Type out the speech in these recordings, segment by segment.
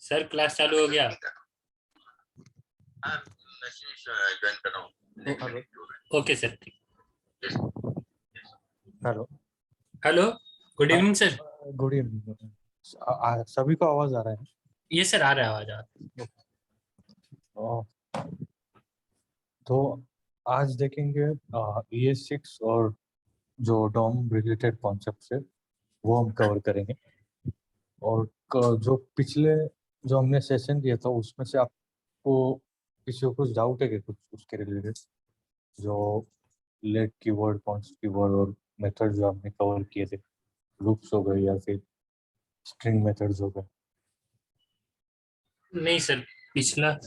Sir class चालू हो गया। ज्वाइन कर रहा हूँ। Okay sir. Hello hello, good evening sir. Good evening. सभी को आवाज आ रहा है? ये सर आ रहा है आवाज आ रहा है। तो आज देखेंगे ES6 और जो डॉम रिलेटेड कॉन्सेप्ट है वो हम कवर करेंगे। और जो पिछले जो हमने सेशन दिया था उसमें से आपको किसी को कुछ डाउट है कि कुछ उसके रिलेटेड, जो लेट कीवर्ड, कॉन्स्ट कीवर्ड और मेथड जो हमने कवर किए थे, लूप्स हो गए या फिर स्ट्रिंग मेथड्स हो गए? नहीं सर, पिछला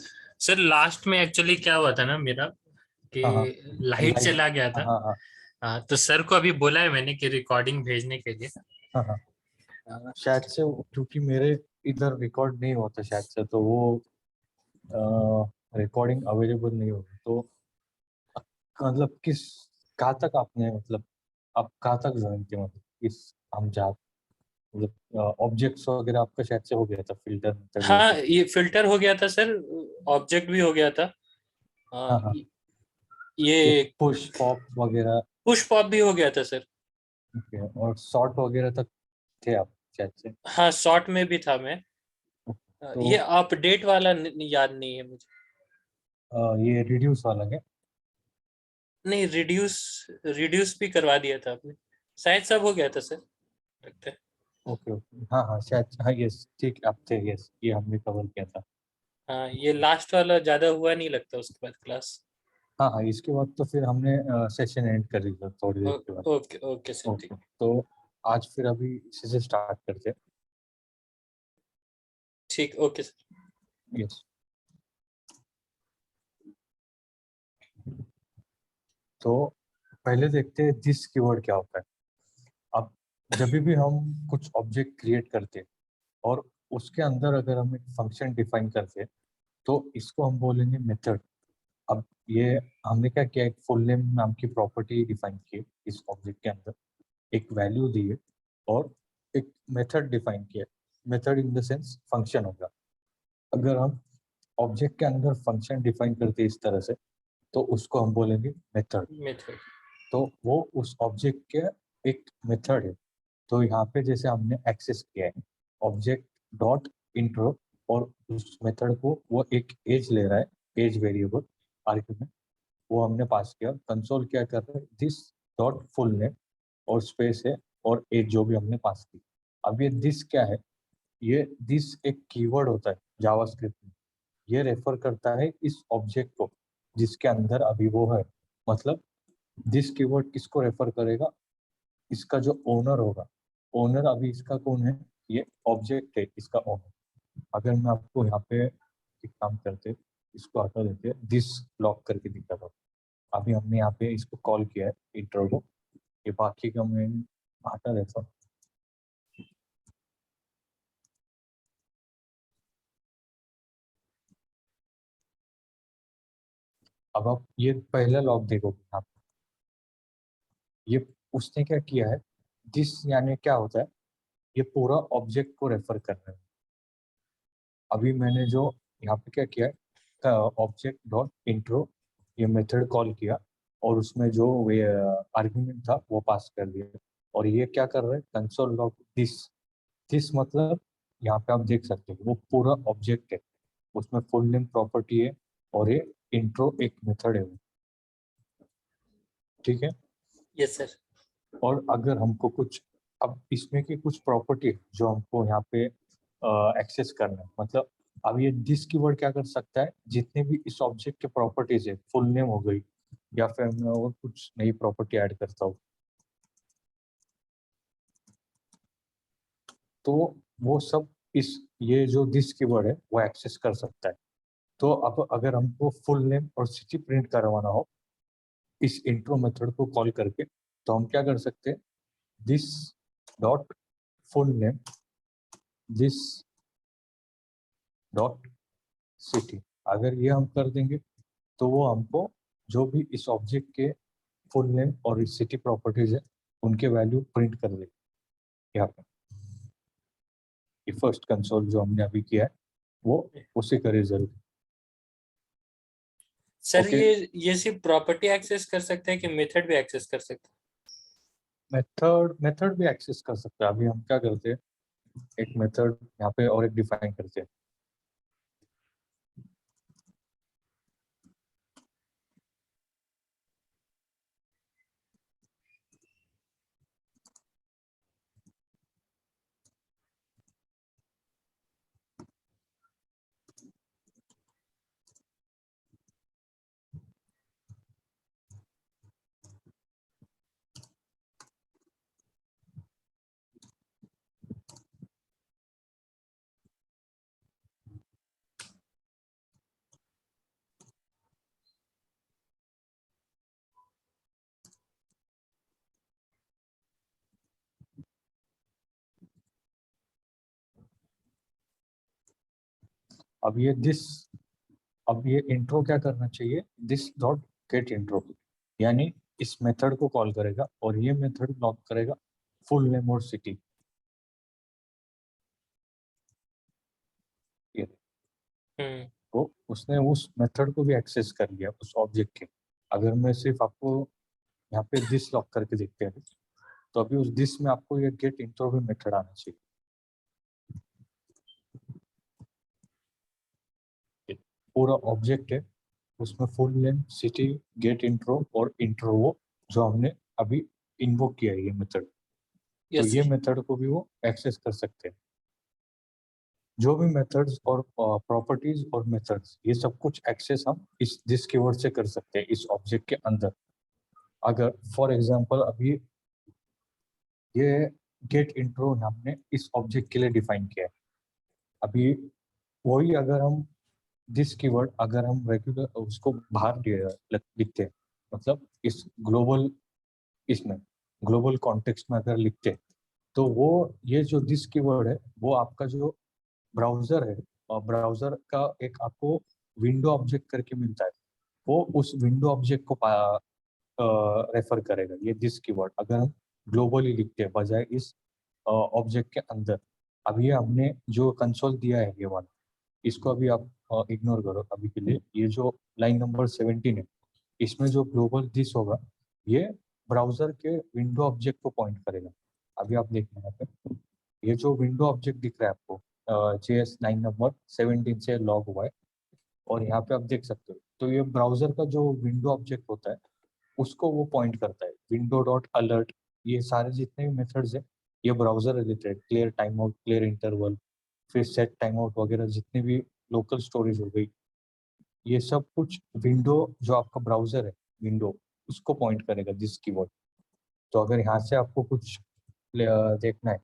सर लास्ट में एक्चुअली क्या हुआ था ना मेरा कि हाँ लाइट चला गया था। हाँ हाँ तो सर को अभी बोला है मैंने कि रिकॉर्डिंग भेजने के लिए। हाँ हाँ शायद से क्योंकि मेरे इधर रिकॉर्ड नहीं होता शायद से, तो वो रिकॉर्डिंग अवेलेबल नहीं होगी। तो मतलब किस कहाँ तक आपने, मतलब आप कहाँ तक ज्वाइन किए, मतलब इस हम जा मतलब ऑब्जेक्ट्स वगैरह आपका शायद से हो गया था, फिल्टर मेथड या हाँ, फिर? ये फिल्टर हो गया था सर, ऑब्जेक्ट भी हो गया था। हाँ हाँ ये ये पुश पॉप वगैरह? पुश पॉप भी हो गया था सर। ओके, और शॉर्ट वगैरह तक थे आप शायद से? हाँ, शॉर्ट में भी था मैं। तो ये अपडेट वाला याद नहीं है मुझे। ये रिड्यूस वाला है? नहीं, रिड्यूस रिड्यूस भी करवा दिया था आपने, शायद सब हो गया था सर, लगता है। ओके ओके, हाँ हाँ शायद, हाँ यस ठीक, आप थे, यस ये हमने कवर किया था। हाँ, ये लास्ट वाला ज्यादा हुआ नहीं लगता उसके बाद क्लास। हाँ हाँ इसके बाद तो फिर हमने सेशन एंड कर दिया थोड़ी देर के बाद। ओके ओके सर, ठीक। ओके, तो आज फिर अभी इसी से स्टार्ट करते हैं। ठीक, ओके सर। यस, तो पहले देखते हैं दिस कीवर्ड क्या होता है। अब जब भी हम कुछ ऑब्जेक्ट क्रिएट करते हैं और उसके अंदर अगर हम एक फंक्शन डिफाइन करते हैं तो इसको हम बोलेंगे मेथड। अब ये हमने क्या किया, एक फुल नेम नाम की प्रॉपर्टी डिफाइन की इस ऑब्जेक्ट के अंदर, एक वैल्यू दी है और एक मेथड डिफाइन किया। Method in the sense function होगा। अगर हम ऑब्जेक्ट के अंदर फंक्शन डिफाइन करते हैं इस तरह से तो उसको हम बोलेंगे मेथड। मेथड। तो वो उस ऑब्जेक्ट के एक मेथड है। तो यहाँ पे जैसे हमने एक्सेस किया है ऑब्जेक्ट डॉट इंट्रो, और उस मेथड को वो एक एज ले रहा है, एज वेरिएबल आर्ग्यूमेंट वो हमने पास किया। कंसोल क्या कर रहा है, दिस डॉट फुल नेम और स्पेस है और एज जो भी हमने पास की। अब ये दिस क्या है, ये दिस एक कीवर्ड होता है जावास्क्रिप्ट में। ये रेफर करता है इस ऑब्जेक्ट को जिसके अंदर अभी वो है। मतलब दिस कीवर्ड किसको रेफर करेगा, इसका जो ओनर होगा। ओनर अभी इसका कौन है, ये ऑब्जेक्ट है इसका ओनर। अगर मैं आपको यहाँ पे एक काम करते, इसको हटा देते, दिस लॉक करके दिखाता हूँ। अभी हमने यहाँ पे इसको कॉल किया है इंट्रो को, ये बाकी का मैं हटा देता हूँ। अब आप ये पहला लॉक देखोगे यहाँ पे, ये उसने क्या किया है, दिस यानी क्या होता है, ये पूरा ऑब्जेक्ट को रेफर कर रहा है। अभी मैंने जो यहाँ पे क्या किया है, ऑब्जेक्ट डॉट इंट्रो ये मेथड कॉल किया और उसमें जो आर्गुमेंट था वो पास कर दिया। और ये क्या कर रहा है, कंसोल लॉग दिस। दिस मतलब यहाँ पे आप देख सकते हो वो पूरा ऑब्जेक्ट है, उसमें फुल नेम प्रॉपर्टी है और ये इंट्रो एक मेथड है वो, ठीक है। Yes sir. और अगर हमको कुछ, अब इसमें की कुछ प्रॉपर्टी जो हमको यहाँ पे एक्सेस करना है, मतलब अब ये दिस कीवर्ड क्या कर सकता है, जितने भी इस ऑब्जेक्ट के प्रॉपर्टीज है, फुल नेम हो गई या फिर मैं और कुछ नई प्रॉपर्टी ऐड करता हूँ, तो वो सब इस ये जो दिस कीवर्ड है वो एक्सेस कर सकता है। तो अब अगर हमको फुल नेम और सिटी प्रिंट करवाना हो इस इंट्रो मेथड को कॉल करके, तो हम क्या कर सकते हैं, this dot full name this dot city. अगर ये हम कर देंगे तो वो हमको जो भी इस ऑब्जेक्ट के फुल नेम और इस सिटी प्रॉपर्टीज है उनके वैल्यू प्रिंट कर देगी यहाँ पे। ये फर्स्ट कंसोल जो हमने अभी किया है वो उसी का रिजल्ट। Sir Okay. ये सिर्फ प्रॉपर्टी एक्सेस कर सकते हैं कि मेथड भी एक्सेस कर सकते हैं? मेथड भी एक्सेस कर सकते हैं। अभी हम क्या करते हैं, एक मेथड यहाँ पे और एक डिफाइन करते हैं। अब ये इंट्रो क्या करना चाहिए, दिस डॉट गेट इंट्रो, यानी इस मेथड को कॉल करेगा और ये मेथड लॉक करेगा फुल नेम और सिटी। तो उसने उस मेथड को भी एक्सेस कर लिया उस ऑब्जेक्ट के। अगर मैं सिर्फ आपको यहाँ पे दिस लॉक करके देखते हैं, तो अभी उस दिस में आपको ये गेट इंट्रो भी मेथड आना चाहिए। पूरा ऑब्जेक्ट है, उसमें full name, city, get intro और इंट्रो, वो जो हमने अभी इन्वोक किया है ये मेथड, तो यस ये सर। मेथड को भी वो एक्सेस कर सकते हैं। जो भी मेथड्स और प्रॉपर्टीज और मेथड्स, ये सब कुछ एक्सेस हम इस दिस कीवर्ड से कर सकते हैं इस ऑब्जेक्ट के अंदर। अगर फॉर एग्जांपल अभी ये गेट इंट्रो हमने इस ऑब्जेक्ट के लिए डिफाइन किया है, अभी वही अगर हम दिस कीवर्ड अगर हम रेगुलर उसको बाहर लिखते हैं, मतलब इस ग्लोबल, इसमें ग्लोबल कॉन्टेक्स्ट में अगर लिखते हैं, तो वो ये जो दिस कीवर्ड है वो आपका जो ब्राउजर है, और ब्राउजर का एक आपको विंडो ऑब्जेक्ट करके मिलता है, वो उस विंडो ऑब्जेक्ट को रेफर करेगा ये दिस कीवर्ड, अगर हम ग्लोबली लिखते हैं बजाय इस ऑब्जेक्ट के अंदर। अब ये हमने जो कंसोल दिया है ये वाला, इसको अभी आप इग्नोर करो अभी के लिए। ये जो लाइन नंबर 17 है, इसमें जो ग्लोबल दिस होगा, ये ब्राउजर के विंडो ऑब्जेक्ट को पॉइंट करेगा। अभी आप देखना यहाँ पे, ये जो विंडो ऑब्जेक्ट दिख रहा है आपको, JS लाइन नंबर 17 से लॉग हुआ है, और यहाँ पे आप देख सकते हो, तो ये ब्राउजर का जो विंडो ऑब्जेक्ट होता है उसको वो पॉइंट करता है। विंडो डॉट अलर्ट, ये सारे जितने भी मेथड्स है ये browser related, clear time out, clear interval, फिर सेट टाइम आउट वगैरह जितने भी लोकल स्टोरेज हो गई, ये सब कुछ विंडो जो आपका ब्राउजर है विंडो, उसको पॉइंट करेगा दिस कीवर्ड। तो अगर यहाँ से आपको कुछ देखना है,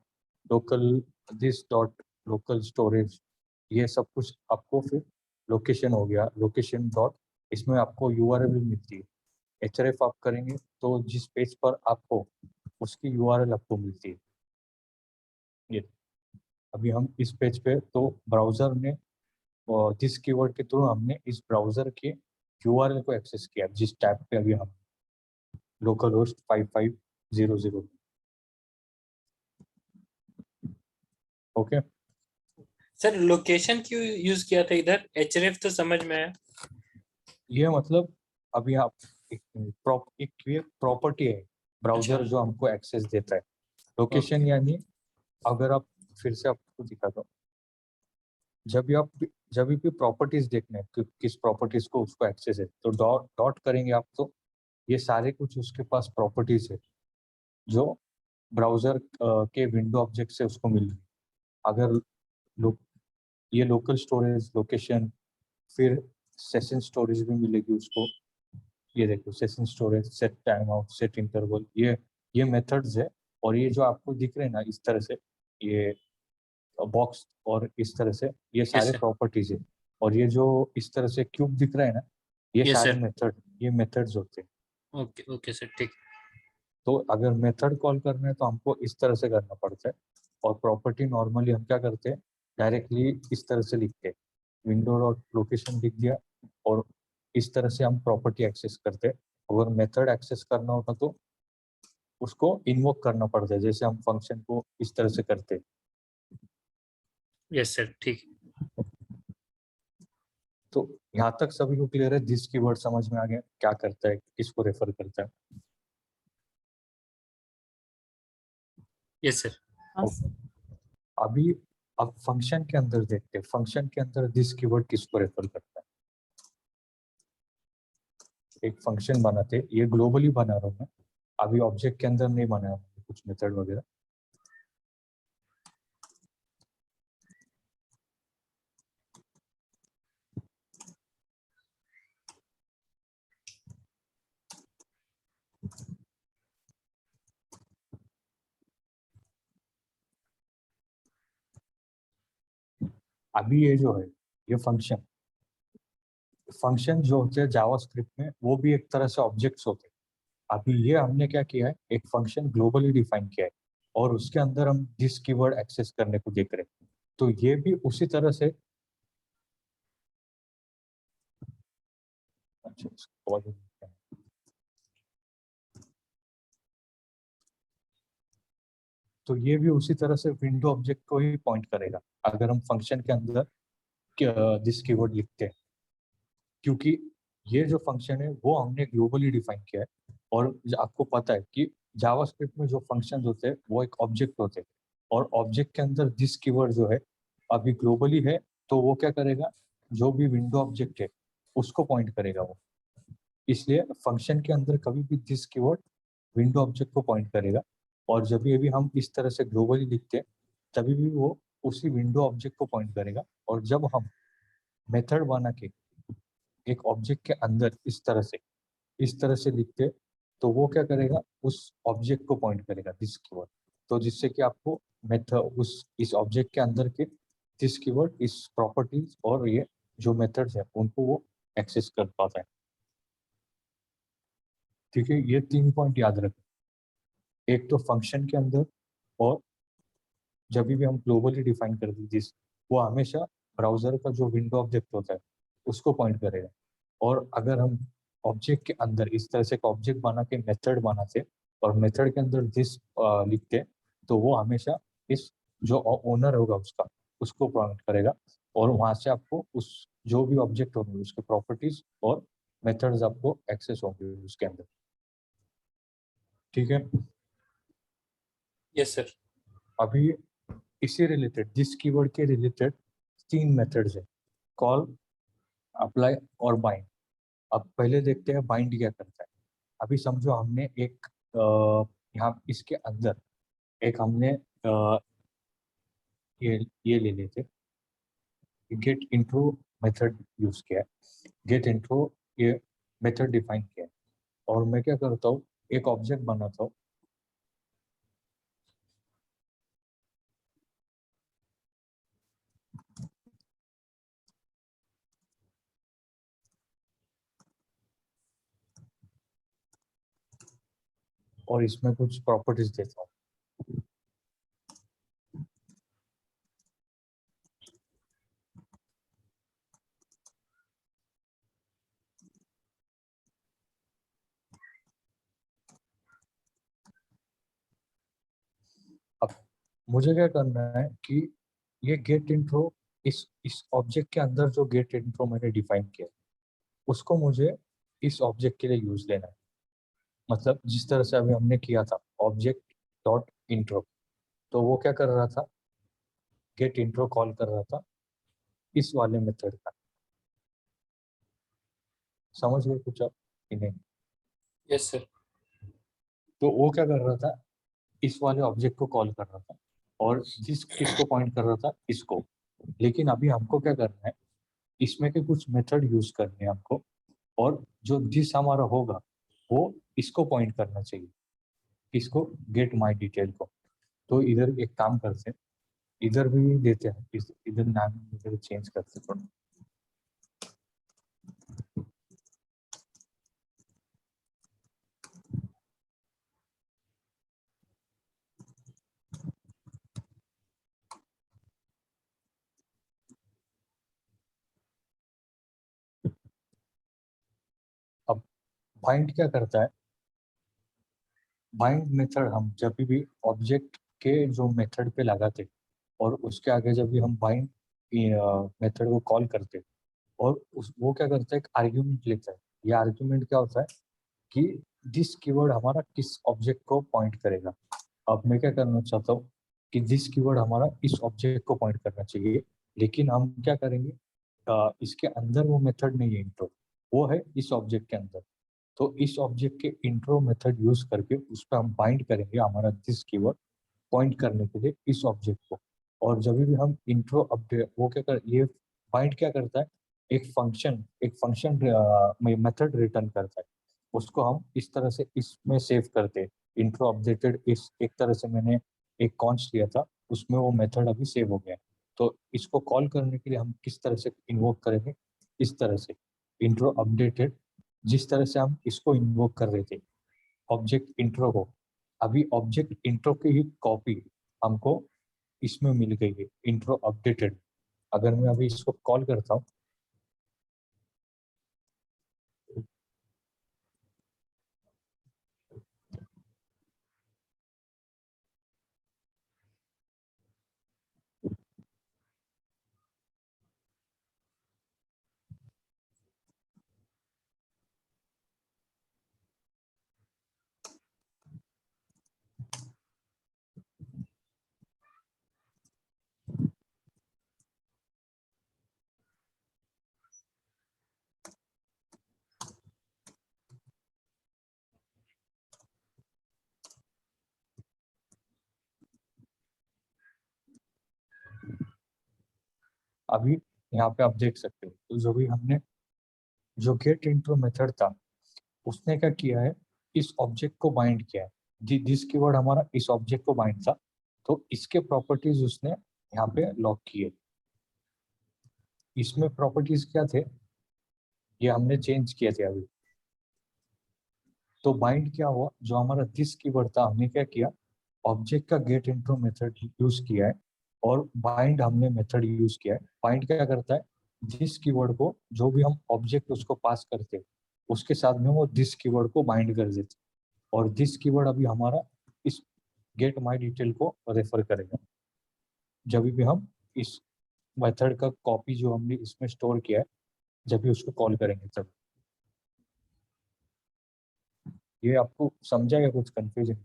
local this dot local storage, ये सब कुछ आपको, फिर लोकेशन हो गया, लोकेशन डॉट, इसमें आपको URL भी मिलती है। href आप करेंगे तो जिस पेज पर आपको उसकी URL आपको मिलती है। ये अभी हम इस पेज पे, तो ब्राउजर ने दिस कीवर्ड के थ्रू हमने इस ब्राउजर के URL को एक्सेस किया जिस टैब पे अभी हम local host 5500। Okay, sir location क्यों यूज किया था इधर? एचरेफ तो समझ में है। ये मतलब अभी आप एक प्रॉपर्टी है ब्राउजर अच्छा। जो हमको एक्सेस देता है। Location okay. यानी, अगर आप फिर से आपको दिखाता हूँ, जब भी आप जब भी प्रॉपर्टीज देखना है कि किस प्रॉपर्टीज को उसको एक्सेस है, तो डॉट डॉट करेंगे आप, तो ये सारे कुछ उसके पास प्रॉपर्टीज है जो ब्राउजर के विंडो ऑब्जेक्ट से उसको मिल रही है। अगर लो, ये लोकल स्टोरेज, लोकेशन, फिर सेशन स्टोरेज भी मिलेगी उसको। ये देखो, session storage, set time out, set interval, ये मेथड्स है। और ये जो आपको दिख रहे हैं ना इस तरह से, ये बॉक्स और इस तरह से, ये यस सारे सर। प्रॉपर्टीज है। और ये जो इस तरह से क्यूब दिख रहा है ना, ये यस सारे सर। ये मेथड्स होते हैं। ओके ओके सर, ठीक। तो अगर मेथड कॉल करना है तो हमको इस तरह से करना पड़ता है, और प्रॉपर्टी नॉर्मली हम क्या करते हैं, डायरेक्टली इस तरह से लिखते हैं, विंडो डॉट लोकेशन लिख दिया, और इस तरह से हम प्रॉपर्टी एक्सेस करते हैं। अगर मेथड एक्सेस करना होता तो उसको इन्वोक करना पड़ता है, जैसे हम फंक्शन को इस तरह से करते हैं। यस सर, ठीक। तो यहाँ तक सभी को क्लियर है? दिस कीवर्ड समझ में आ गया क्या करता है, किसको रेफर करता है? Yes sir. हाँ सर। अभी अब फंक्शन के अंदर देखते हैं, फंक्शन के अंदर दिस कीवर्ड किसको रेफर करता है। एक फंक्शन बनाते, ये ग्लोबली बना रहा हूँ मैं, अभी ऑब्जेक्ट के अंदर नहीं बनाया कुछ मेथड वगैरह। अभी ये जो है ये फंक्शन जो होते हैं जावास्क्रिप्ट में, वो भी एक तरह से ऑब्जेक्ट्स होते हैं। अभी ये हमने क्या किया है, एक फंक्शन ग्लोबली डिफाइन किया है और उसके अंदर हम दिस कीवर्ड एक्सेस करने को देख रहे हैं। तो ये भी उसी तरह से, अच्छा इसको और देखते हैं। तो ये भी उसी तरह से विंडो ऑब्जेक्ट को ही पॉइंट करेगा अगर हम फंक्शन के अंदर दिस कीवर्ड लिखते हैं, क्योंकि ये जो फंक्शन है वो हमने ग्लोबली डिफाइन किया है। और आपको पता है कि जावास्क्रिप्ट में जो फंक्शंस होते हैं वो एक ऑब्जेक्ट होते हैं, और ऑब्जेक्ट के अंदर दिस कीवर्ड जो है अभी ग्लोबली है, तो वो क्या करेगा, जो भी विंडो ऑब्जेक्ट है उसको पॉइंट करेगा वो। इसलिए फंक्शन के अंदर कभी भी दिस कीवर्ड विंडो ऑब्जेक्ट को पॉइंट करेगा, और जब भी हम इस तरह से ग्लोबली लिखते हैं तभी भी वो उसी विंडो ऑब्जेक्ट को पॉइंट करेगा। और जब हम मेथड बना के एक ऑब्जेक्ट के अंदर इस तरह से लिखते हैं, तो वो क्या करेगा, उस ऑब्जेक्ट को पॉइंट करेगा दिस कीवर्ड। तो जिससे कि आपको मेथड उस इस ऑब्जेक्ट के अंदर के दिस कीवर्ड, इस प्रॉपर्टीज और ये जो मेथड्स है उनको वो एक्सेस कर पाता है। ठीक है, ये 3 पॉइंट याद रखें। एक तो फंक्शन के अंदर, और जब भी हम ग्लोबली डिफाइन कर दी दिस, वो हमेशा ब्राउजर का जो विंडो ऑब्जेक्ट होता है उसको पॉइंट करेगा। और अगर हम ऑब्जेक्ट के अंदर इस तरह से एक ऑब्जेक्ट बना के मेथड बनाते और मेथड के अंदर दिस लिखते, तो वो हमेशा इस जो ओनर होगा उसका, उसको पॉइंट करेगा। और वहां से आपको उस जो भी ऑब्जेक्ट होंगे उसके प्रॉपर्टीज और मेथड्स आपको एक्सेस होंगे उसके अंदर। ठीक है, यस सर। अभी इसी रिलेटेड दिस कीवर्ड के रिलेटेड 3 मेथड्स है, कॉल, अप्लाई और बाइंड। अब पहले देखते हैं बाइंड क्या करता है। अभी समझो हमने एक यहाँ इसके अंदर एक हमने ये ले लेते, गेट इंट्रो मेथड यूज किया है। गेट इंट्रो ये मेथड डिफाइन किया है, और मैं क्या करता हूँ, एक ऑब्जेक्ट बनाता हूँ। और इसमें कुछ प्रॉपर्टीज देता हूँ। अब मुझे क्या करना है कि ये गेट इंट्रो, इस ऑब्जेक्ट के अंदर जो गेट इंट्रो मैंने डिफाइन किया उसको मुझे इस ऑब्जेक्ट के लिए यूज लेना है। मतलब जिस तरह से अभी हमने किया था ऑब्जेक्ट डॉट इंट्रो, तो वो क्या कर रहा था, गेट इंट्रो कॉल कर रहा था इस वाले मेथड का। समझ गए कुछ आप कि नहीं? Yes sir. तो वो क्या कर रहा था, इस वाले ऑब्जेक्ट को कॉल कर रहा था, और किसको पॉइंट कर रहा था, इसको। लेकिन अभी हमको क्या करना है, इसमें के कुछ मेथड यूज करने हैं हमको, और जो दिस हमारा होगा वो इसको पॉइंट करना चाहिए, इसको गेट माई डिटेल को। तो इधर एक काम करते हैं, इधर भी देते हैं, इधर नाम इधर चेंज करते हैं थोड़ा। अब बाइंड क्या करता है, बाइंड मेथड हम जब भी ऑब्जेक्ट के जो मेथड पे लगाते और उसके आगे जब भी हम बाइंड मेथड को कॉल करते, और वो क्या करता है, एक आर्ग्यूमेंट लेता है। ये आर्ग्यूमेंट क्या होता है कि दिस कीवर्ड हमारा किस ऑब्जेक्ट को पॉइंट करेगा। अब मैं क्या करना चाहता हूँ कि दिस कीवर्ड हमारा इस ऑब्जेक्ट को पॉइंट करना चाहिए, लेकिन हम क्या करेंगे, इसके अंदर वो मेथड नहीं है इंट्रो, वो है इस ऑब्जेक्ट के अंदर। तो इस ऑब्जेक्ट के इंट्रो मेथड यूज करके उस पर हम बाइंड करेंगे हमारा दिस कीवर्ड पॉइंट करने के लिए इस ऑब्जेक्ट को। और जब भी हम इंट्रो अपडेट, वो क्या कर, ये बाइंड क्या करता है, एक फंक्शन मेथड रिटर्न करता है। उसको हम इस तरह से इसमें सेव करते हैं। इंट्रो अपडेटेड इस एक तरह से मैंने एक कॉन्स्ट लिया था, उसमें वो मेथड अभी सेव हो गया है। तो इसको कॉल करने के लिए हम किस तरह से इन्वोक करेंगे, इस तरह से इंट्रो अपडेटेड, जिस तरह से हम इसको इन्वोक कर रहे थे ऑब्जेक्ट इंट्रो को, अभी ऑब्जेक्ट इंट्रो की ही कॉपी हमको इसमें मिल गई है इंट्रो अपडेटेड। अगर मैं अभी इसको कॉल करता हूँ, अभी यहाँ पे आप देख सकते हो, तो जो भी हमने जो गेट इंट्रो मेथड था, उसने क्या किया है, इस ऑब्जेक्ट को बाइंड किया है। दिस कीवर्ड हमारा इस ऑब्जेक्ट को बाइंड था, तो इसके प्रॉपर्टीज उसने यहाँ पे लॉक किए। इसमें प्रॉपर्टीज क्या थे, ये हमने चेंज किए थे अभी। तो बाइंड क्या हुआ, जो हमारा दिस कीवर्ड था, हमने क्या किया, ऑब्जेक्ट का गेट इंट्रो मेथड यूज किया है, और बाइंड हमने मेथड यूज किया है। बाइंड क्या करता है, दिस कीवर्ड को जो भी हम ऑब्जेक्ट उसको पास करते हैं, उसके साथ में वो दिस कीवर्ड को बाइंड कर देते, और दिस कीवर्ड अभी हमारा इस गेट माई डिटेल को रेफर करेगा जब भी हम इस मेथड का कॉपी जो हमने इसमें स्टोर किया है, जब भी उसको कॉल करेंगे तब। ये आपको समझा या कुछ कंफ्यूजन?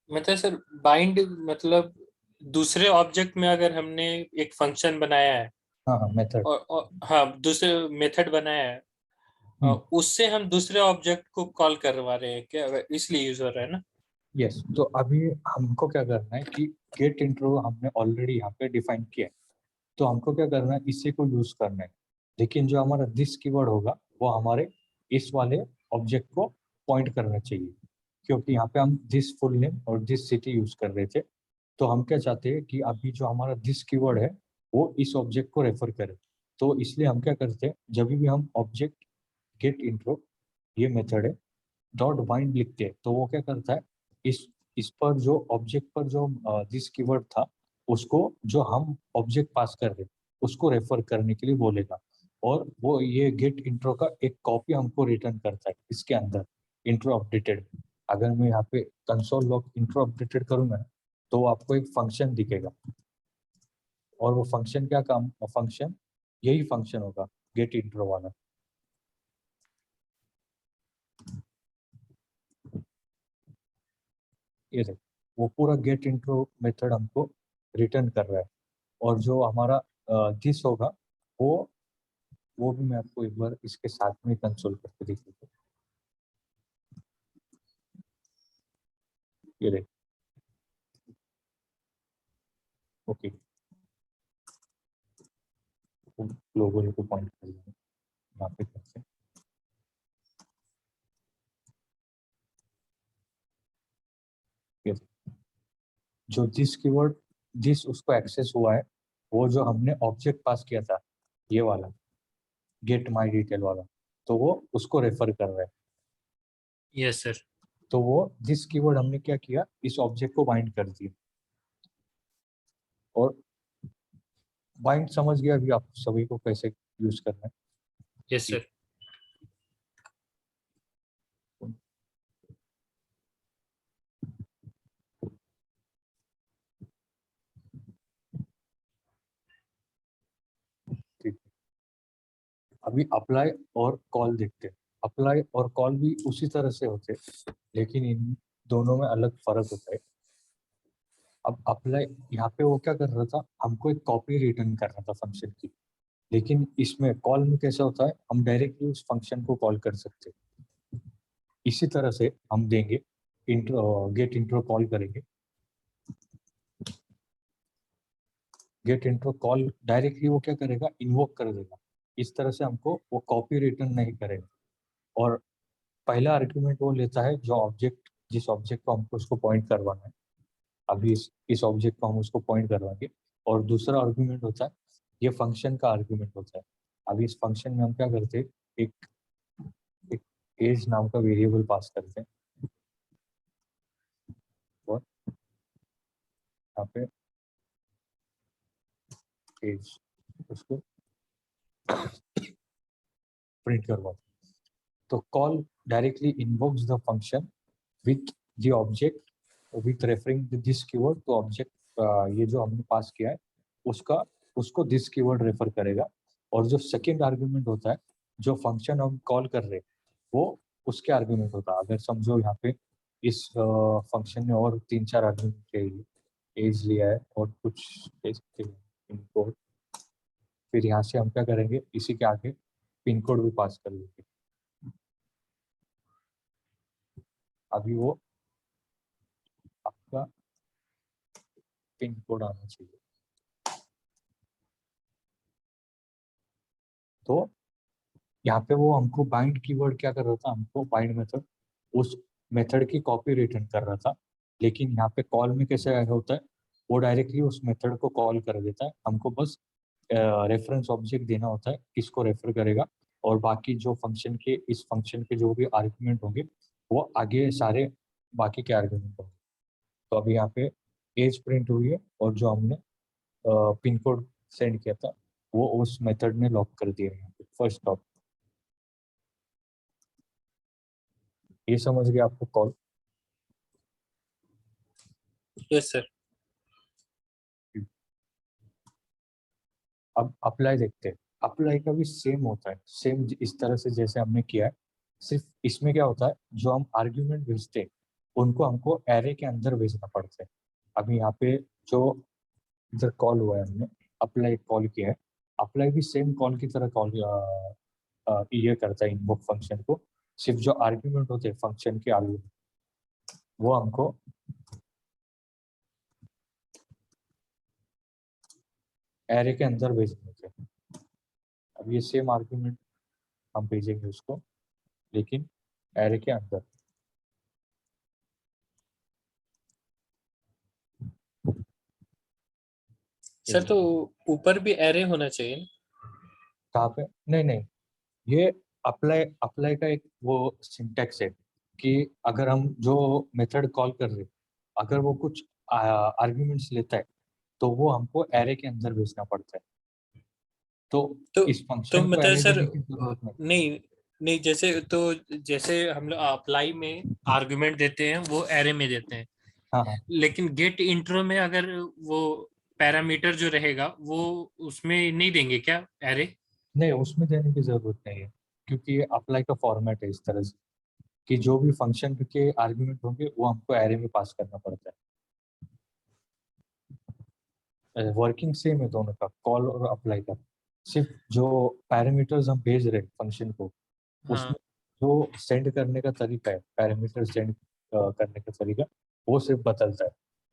मतलब सर बाइंड मतलब दूसरे ऑब्जेक्ट में अगर हमने एक फंक्शन बनाया है हाँ हाँ, मेथड। और हाँ दूसरे मेथड बनाया है, उससे हम दूसरे ऑब्जेक्ट को कॉल करवा रहे हैं क्या, इसलिए यूज हो रहा है ना? यस, तो अभी हमको क्या करना है कि गेट इंट्रो हमने ऑलरेडी यहाँ पे डिफाइन किया है, तो हमको क्या करना है, इसी को यूज करना है। लेकिन जो हमारा दिस कीवर्ड होगा वो हमारे इस वाले ऑब्जेक्ट को पॉइंट करना चाहिए, क्योंकि यहाँ पे हम दिस फुल नेम और दिस सिटी यूज कर रहे थे। तो हम क्या चाहते हैं कि अभी जो हमारा दिस कीवर्ड है वो इस ऑब्जेक्ट को रेफर करे। तो इसलिए हम क्या करते हैं, जब भी हम ऑब्जेक्ट गेट इंट्रो, ये मेथड है, डॉट बाइंड लिखते हैं, तो वो क्या करता है, इस इस पर जो ऑब्जेक्ट पर जो दिस कीवर्ड था, उसको जो हम ऑब्जेक्ट पास कर रहे हैं उसको रेफर करने के लिए बोलेगा। और वो ये गेट इंट्रो का एक कॉपी हमको रिटर्न करता है इसके अंदर इंट्रो अपडेटेड। अगर मैं यहाँ पे कंसोल लॉग इंट्रो अपडेटेड करूंगा ना, तो आपको एक फंक्शन दिखेगा, और वो फंक्शन क्या काम, फंक्शन यही फंक्शन होगा गेट इंट्रो वाला। ये देख, वो पूरा गेट इंट्रो मेथड हमको रिटर्न कर रहा है। और जो हमारा दिस होगा, वो वो भी मैं आपको एक बार इसके साथ में कंसोल करके दिख देता हूँ। ये देख, ओके, लोगों को पॉइंट कर दिया यहाँ पे कैसे। ये देख, जो दिस कीवर्ड, दिस उसको एक्सेस हुआ है, वो जो हमने ऑब्जेक्ट पास किया था, ये वाला गेट माई डिटेल वाला, तो वो उसको रेफर कर रहा है। Yes sir. तो वो दिस कीवर्ड हमने क्या किया, इस ऑब्जेक्ट को बाइंड कर दिया। और बाइंड समझ गया अभी आप सभी को कैसे यूज करना है? Yes sir. अभी अप्लाई और कॉल देखते हैं। अप्लाई और कॉल भी उसी तरह से होते हैं, लेकिन इन दोनों में अलग फर्क होता है। अब अप्लाई यहाँ पे वो क्या कर रहा था, हमको एक कॉपी रिटर्न कर रहा था फंक्शन की, लेकिन इसमें कॉल में कैसा होता है, हम डायरेक्टली उस फंक्शन को कॉल कर सकते हैं। इसी तरह से हम देंगे इंट्रो, गेट इंट्रो कॉल करेंगे। गेट इंट्रो कॉल डायरेक्टली वो क्या करेगा, इन्वोक कर देगा। इस तरह से हमको वो कॉपी रिटर्न नहीं करेगा। और पहला आर्ग्यूमेंट वो लेता है जो ऑब्जेक्ट, जिस ऑब्जेक्ट को हमको उसको पॉइंट करवाना है। अभी इस ऑब्जेक्ट को हम उसको पॉइंट करवाएंगे। और दूसरा आर्ग्यूमेंट होता है, ये फंक्शन का आर्ग्यूमेंट होता है। अभी इस फंक्शन में हम क्या करते हैं, एक एक एज नाम का वेरिएबल पास करते हैं। और यहाँ पे एज उसको प्रिंट करवाते हैं। तो call directly invokes the function with the object, with referring this keyword to object. ये जो हमने पास किया है उसका, उसको दिस कीवर्ड रेफर करेगा। और जो सेकेंड आर्ग्यूमेंट होता है, जो फंक्शन हम कॉल कर रहे हैं वो उसके आर्ग्यूमेंट होता है। अगर समझो यहाँ पे इस फंक्शन में और 3-4 आर्ग्यूमेंट, एज लिया है और कुछ इनको, फिर यहाँ से हम क्या करेंगे, इसी के आगे पिन कोड भी पास कर लेंगे। अभी वो आपका पिन कोड आना चाहिए। तो यहाँ पे वो हमको बाइंड कीवर्ड क्या कर रहा था, हमको बाइंड मेथड उस मेथड की कॉपी रिटर्न कर रहा था। लेकिन यहाँ पे कॉल में कैसे होता है, वो डायरेक्टली उस मेथड को कॉल कर देता है। हमको बस रेफरेंस ऑब्जेक्ट देना होता है, किसको रेफर करेगा। और बाकी जो फंक्शन के, इस फंक्शन के जो भी आर्ग्यूमेंट होंगे वो आगे सारे बाकी के आर्ग्यूमेंट होंगे। तो अभी यहाँ पे एज प्रिंट हुई है और जो हमने पिन कोड सेंड किया था वो उस मेथड ने लॉक कर दिया है फर्स्ट टॉप। ये समझ गया आपको कॉल? Yes sir. अब अप्लाई देखते हैं। अप्लाई का भी सेम होता है, सेम इस तरह से जैसे हमने किया है। सिर्फ इसमें क्या होता है, जो हम आर्ग्यूमेंट भेजते हैं उनको हमको एरे के अंदर भेजना पड़ता है। अभी यहाँ पे जो इधर कॉल हुआ है, हमने अप्लाई कॉल किया है। अप्लाई भी सेम कॉल की तरह कॉल ये करता है इनवॉक फंक्शन को। सिर्फ जो आर्ग्यूमेंट होते हैं फंक्शन के आर्ग्यूमेंट, वो हमको एरे के अंदर भेजने होते हैं। अब ये सेम आर्ग्यूमेंट हम भेजेंगे उसको, लेकिन एरे के अंदर। सर तो ऊपर भी एरे होना चाहिए ना? कहाँ पे? नहीं नहीं, ये अप्लाई, अप्लाई का एक वो सिंटैक्स है कि अगर हम जो मेथड कॉल कर रहे हैं, अगर वो कुछ आर्ग्यूमेंट्स लेता है तो वो हमको एरे के अंदर भेजना पड़ता है। तो तो इस तो फंक्शन को मतलब एरे सर, देने की जरूरत नहीं। नहीं नहीं, जैसे हम लोग अप्लाई में आर्गुमेंट देते हैं वो एरे में देते हैं, हाँ हाँ, लेकिन गेट इंट्रो में अगर वो पैरामीटर जो रहेगा वो उसमें नहीं देंगे क्या एरे? नहीं उसमें देने की जरूरत नहीं है, क्योंकि ये अप्लाई का फॉर्मेट है इस तरह से कि जो भी फंक्शन के आर्ग्यूमेंट होंगे वो हमको एरे में पास करना पड़ता है। वर्किंग सेम है दोनों का, कॉल और अप्लाई का। सिर्फ जो पैरामीटर्स हम भेज रहे हैं फंक्शन को, हाँ उसमें जो सेंड करने का तरीका है, पैरामीटर सेंड करने का तरीका, वो सिर्फ बदलता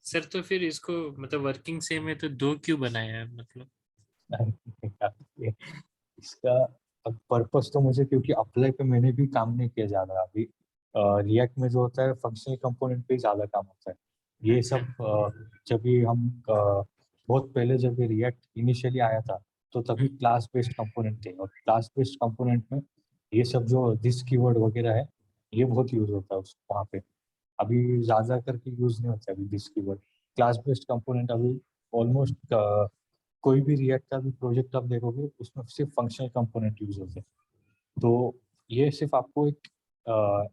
सर, तो फिर इसको मतलब वर्किंग से में तो दो क्यों बनाया है मतलब? है। इसका पर्पस तो मुझे, क्योंकि अप्लाई पे मैंने भी काम नहीं किया ज़्यादा अभी। रिएक्ट में जो होता है फंक्शनल कंपोनेंट पे ज़्यादा काम होता है। ये अच्छा। सब जब भी हम बहुत पहले जब ये रिएक्ट इनिशियली आया था, तो तभी क्लास बेस्ड कंपोनेंट थे। और क्लास बेस्ड कंपोनेंट में ये सब जो दिस कीवर्ड वगैरह है, ये बहुत यूज होता है उस वहाँ पे। अभी ज़्यादा करके यूज नहीं होता अभी this keyword. Class based component अभी ऑलमोस्ट कोई भी रिएक्ट का भी प्रोजेक्ट आप देखोगे उसमें सिर्फ फंक्शनल कंपोनेंट यूज होते हैं। तो ये सिर्फ आपको एक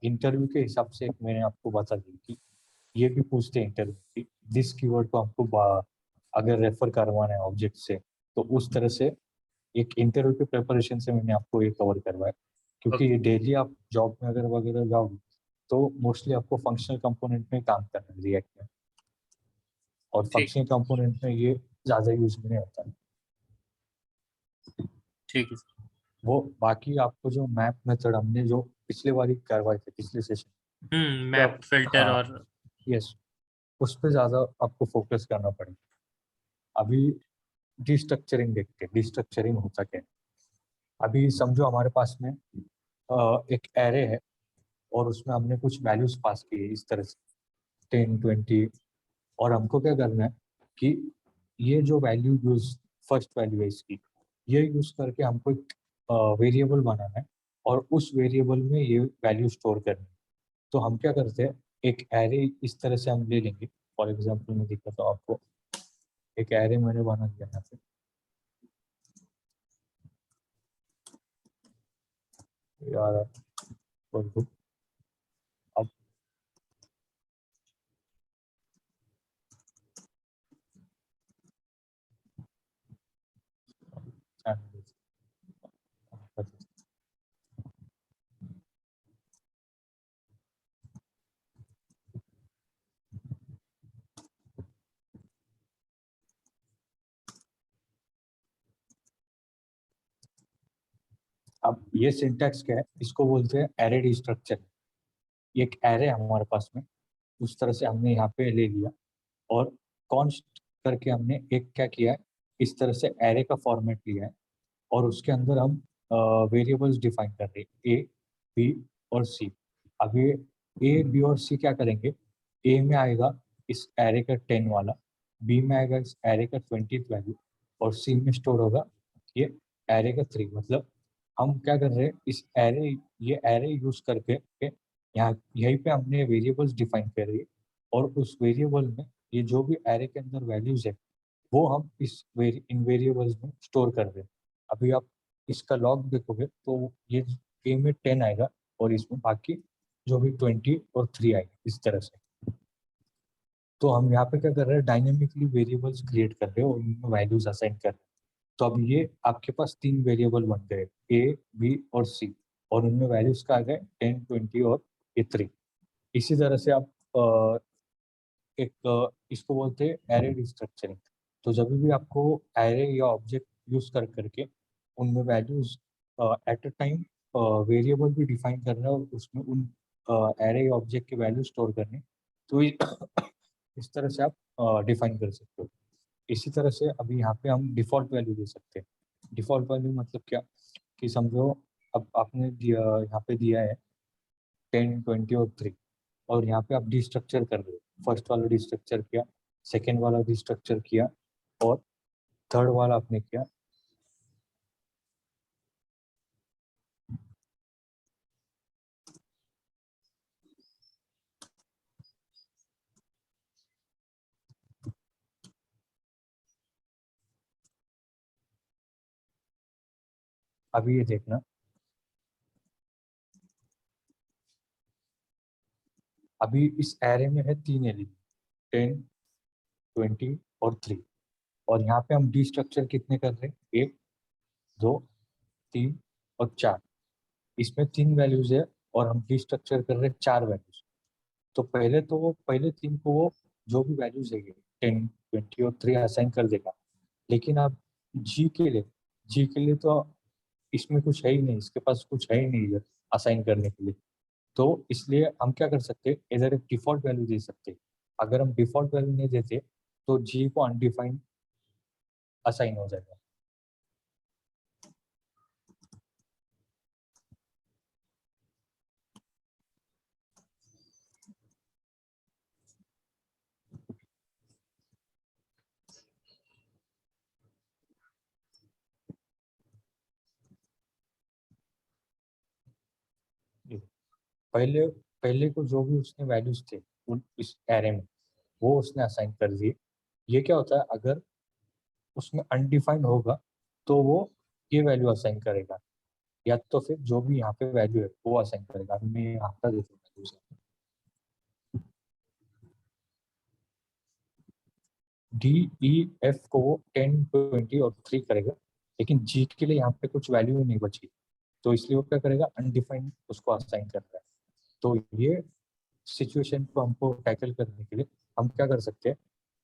इंटरव्यू के हिसाब से एक मैंने आपको बता दी कि ये भी पूछते हैं इंटरव्यू की, दिस कीवर्ड को हमको अगर रेफर करवाना है ऑब्जेक्ट से, तो उस तरह से एक इंटरव्यू के प्रिपरेशन से मैंने आपको ये कवर करवाया, क्योंकि ये डेली आप जॉब में अगर वगैरह जाओगे तो मोस्टली आपको फंक्शनल कंपोनेंट में काम करना है रिएक्ट में, और ठीक फंक्शनल कंपोनेंट में ये ज़्यादा यूज में नहीं होता है। ठीक है सर। वो बाकी आपको जो मैप मेथड हमने जो पिछले बार ही करवाए थे पिछले सेशन, मैप फिल्टर हाँ और यस, उस पर ज़्यादा आपको फोकस करना पड़ेगा। अभी डिस्ट्रक्चरिंग देखते हैं, डिस्ट्रक्चरिंग होता क्या है। अभी समझो हमारे पास में एक एरे है और उसमें हमने कुछ वैल्यूज पास की है इस तरह से 10, 20, और हमको क्या करना है कि ये जो वैल्यू यूज फर्स्ट वैल्यू है इसकी, ये यूज करके हमको एक वेरिएबल बनाना है और उस वेरिएबल में ये वैल्यू स्टोर करनी है। तो हम क्या करते हैं, एक एरे इस तरह से हम ले लेंगे। फॉर एग्जाम्पल मैं दिखाता हूँ आपको, एक एरे मैंने बना दिया यहाँ पे यार, अब अब ये सिंटैक्स क्या है, इसको बोलते हैं एरे डिस्ट्रक्चर। एक एरे हमारे पास में, उस तरह से हमने यहाँ पे ले लिया और कॉन्स्ट करके हमने एक क्या किया है, इस तरह से एरे का फॉर्मेट लिया है और उसके अंदर हम वेरिएबल्स डिफाइन कर रहे हैं, ए, बी और सी। अब ये ए, बी और सी क्या करेंगे, ए में आएगा इस एरे का 10 वाला, बी में आएगा इस एरे का 20th वैल्यू, और सी में स्टोर होगा ये एरे का 3। मतलब हम क्या कर रहे हैं, इस एरे, ये एरे यूज करके यहाँ यहीं पे हमने वेरिएबल्स डिफाइन कर रही है, और उस वेरिएबल में ये जो भी एरे के अंदर वैल्यूज है वो हम इस इन वेरिएबल्स में स्टोर कर रहे हैं। अभी आप इसका लॉग देखोगे तो ये ए में 10 आएगा और इसमें बाकी जो भी 20 और 3 आएगा इस तरह से। तो हम यहाँ पे क्या कर रहे हैं, डायनेमिकली वेरिएबल्स क्रिएट कर रहे हैं और उनमें वैल्यूज असाइन कर रहे हैं। तो अब ये आपके पास 3 वेरिएबल बन गए, ए, बी और सी, और उनमें वैल्यूज का आ गए 10, 20 और ये 3। इसी तरह से आप इसको बोलते हैं एरे डिस्ट्रक्चरिंग। तो जब भी आपको एरे या ऑब्जेक्ट यूज कर करके उनमें values at a time variable भी डिफाइन करना है और उसमें उन एरे या ऑब्जेक्ट के वैल्यू स्टोर करने, तो इस तरह से आप डिफाइन कर सकते हो। इसी तरह से अभी यहाँ पे हम डिफॉल्ट वैल्यू दे सकते हैं। डिफॉल्ट वैल्यू मतलब क्या, कि समझो अब आपने दिया, यहाँ पे दिया है 10, 20 और 3, और यहाँ पे आप डिस्ट्रक्चर कर रहे हो। फर्स्ट वाला डिस्ट्रक्चर किया, सेकेंड वाला डिस्ट्रक्चर किया, और थर्ड वाला आपने किया। अभी ये देखना, अभी इस एरे में है 3 एलिमेंट, 10, 20 और 3, और यहाँ पे हम डिस्ट्रक्चर कितने कर रहे हैं, 1, 2, 3 और 4। इसमें 3 वैल्यूज है और हम डिस्ट्रक्चर कर रहे हैं 4 वैल्यूज। तो पहले तो वो पहले 3 को वो जो भी वैल्यूज है 10, 20 और 3 असाइन कर देगा। लेकिन आप जी के लिए, जी के लिए तो इसमें कुछ है ही नहीं, इसके पास कुछ है ही नहीं इधर असाइन करने के लिए। तो इसलिए हम क्या कर सकते हैं, इधर एक डिफॉल्ट वैल्यू दे सकते हैं। अगर हम डिफॉल्ट वैल्यू नहीं देते तो जी को अनडिफाइंड असाइन हो जाएगा। पहले पहले को जो भी उसने वैल्यूज थे उन इस एरे में, वो उसने असाइन कर दिए। ये क्या होता है, अगर उसमें अनडिफाइंड होगा तो वो ये वैल्यू असाइन करेगा, या तो फिर जो भी यहाँ पे वैल्यू है वो असाइन करेगा। अभी मैं यहाँ पर देखूंगा डी, ई, एफ को वो 10, 20 और 3 करेगा, लेकिन जी के लिए यहाँ पे कुछ वैल्यू ही नहीं बची, तो इसलिए वो क्या करेगा, अनडिफाइंड उसको असाइन कर रहा है। तो ये सिचुएशन को हमको टैकल करने के लिए हम क्या कर सकते हैं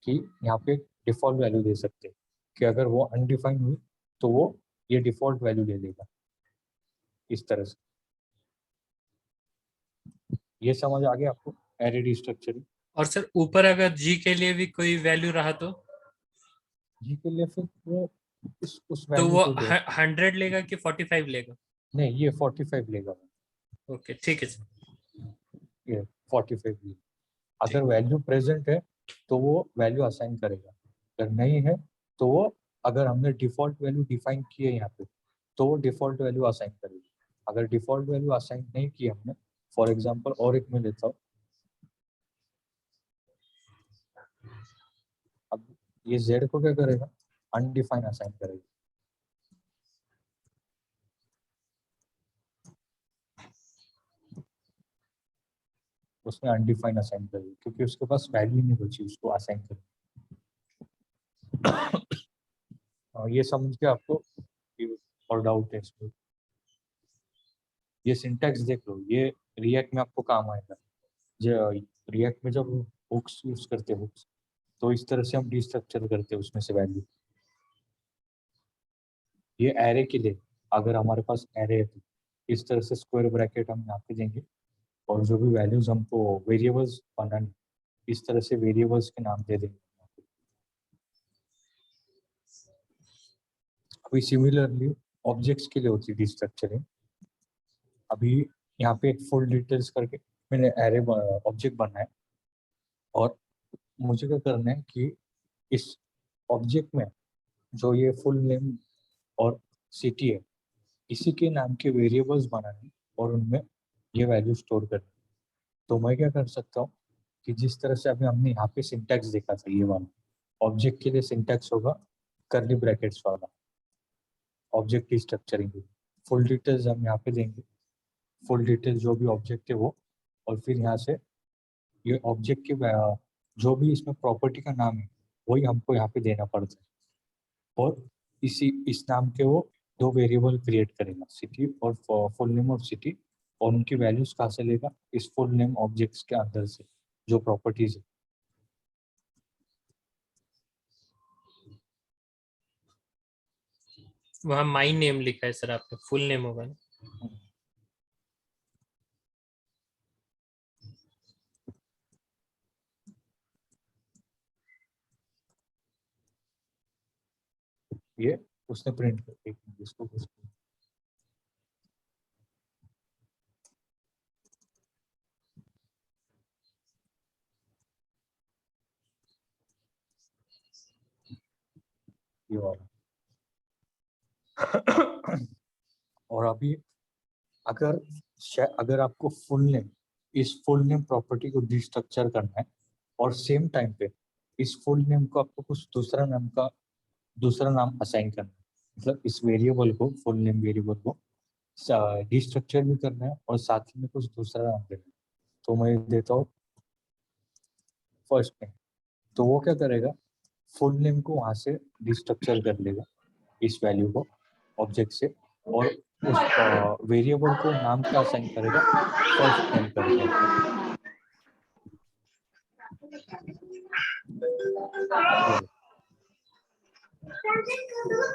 कि यहाँ पे डिफॉल्ट वैल्यू दे सकते हैं कि अगर वो अनडिफाइंड हुई तो वो ये डिफॉल्ट वैल्यू ले लेगा, इस तरह से। ये समझ आ गया आपको एरे डिस्ट्रक्चरिंग? और सर ऊपर अगर जी के लिए भी कोई वैल्यू रहा तो जी के लिए फिर वो उस तो वैल्यू वो को दे। 100 लेगा कि 45 लेगा? नहीं, ये 45 लेगा। ओके ठीक है सर। ये 45 लेगा। अगर ठीक। वैल्यू प्रेजेंट है तो वो वैल्यू असाइन करेगा, अगर नहीं है तो वो, अगर हमने डिफॉल्ट वैल्यू डिफाइन की है यहाँ पे तो वो डिफॉल्ट वैल्यू असाइन करेगी। अगर डिफॉल्ट वैल्यू असाइन नहीं की हमने, फॉर एग्जांपल और एक मैं लेता हूँ, अब ये z को क्या करेगा, अनडिफाइन असाइन करेगा। उसने अनडिफाइन असाइन करेगी क्योंकि उसके पास वैल्यू नहीं बची उसको असाइन करने। ये समझ के आपको कि और डाउट है इसमें? ये सिंटैक्स देख लो, ये रिएक्ट में आपको काम आएगा। जो रिएक्ट में जब हुक्स यूज करते हैं, हुक्स, तो इस तरह से हम डिस्ट्रक्चर करते हैं उसमें से वैल्यू। ये एरे के लिए, अगर हमारे पास एरे है तो इस तरह से स्क्वायर ब्रैकेट हम यहाँ पे देंगे, और जो भी वैल्यूज हमको वेरिएबल्स बनाने, इस तरह से वेरिएबल्स के नाम दे देंगे। अभी सिमिलरली ऑब्जेक्ट्स के लिए होती है डिस्ट्रक्चरिंग। अभी यहाँ पे एक फुल डिटेल्स करके मैंने एरे ऑब्जेक्ट बनाया, और मुझे क्या करना है कि इस ऑब्जेक्ट में जो ये फुल नेम और सिटी है, इसी के नाम के वेरिएबल्स बनाने और उनमें ये वैल्यू स्टोर करनी। तो मैं क्या कर सकता हूँ कि जिस तरह से अभी हमने यहाँ पे सिंटैक्स देखा था, ये वाला ऑब्जेक्ट के लिए सिंटैक्स होगा कर्ली ब्रैकेट्स वाला, ऑब्जेक्ट की स्ट्रक्चरिंग। फुल डिटेल्स हम यहाँ पे देंगे, फुल डिटेल जो भी ऑब्जेक्ट है वो, और फिर यहाँ से ये ऑब्जेक्ट के जो भी इसमें प्रॉपर्टी का नाम है वही हमको यहाँ पे देना पड़ता है, और इस नाम के वो दो वेरिएबल क्रिएट करेगा, सिटी और फुल नेम ऑफ सिटी, और उनकी वैल्यूज कहाँ से लेगा, इस फुल नेम ऑब्जेक्ट्स के अंदर से जो प्रॉपर्टीज है। वहाँ माई नेम लिखा है सर, आपका फुल नेम होगा ना? ये उसने प्रिंट कर इसको ये वाला। और अभी अगर अगर आपको फुल नेम, इस फुल नेम प्रॉपर्टी को डिस्ट्रक्चर करना है, और सेम टाइम पे इस फुल नेम को आपको कुछ दूसरा नाम असाइन करना है, मतलब इस वेरिएबल को, फुल नेम वेरिएबल को डिस्ट्रक्चर भी करना है और साथ ही में कुछ दूसरा नाम देना है। तो मैं देता हूँ फर्स्ट नेम, तो वो क्या करेगा, फुल नेम को वहां से डिस्ट्रक्चर कर लेगा इस वैल्यू को ऑब्जेक्ट से, और उस वेरिएबल को नाम क्या असाइन करेगा, फर्स्ट नेम करके।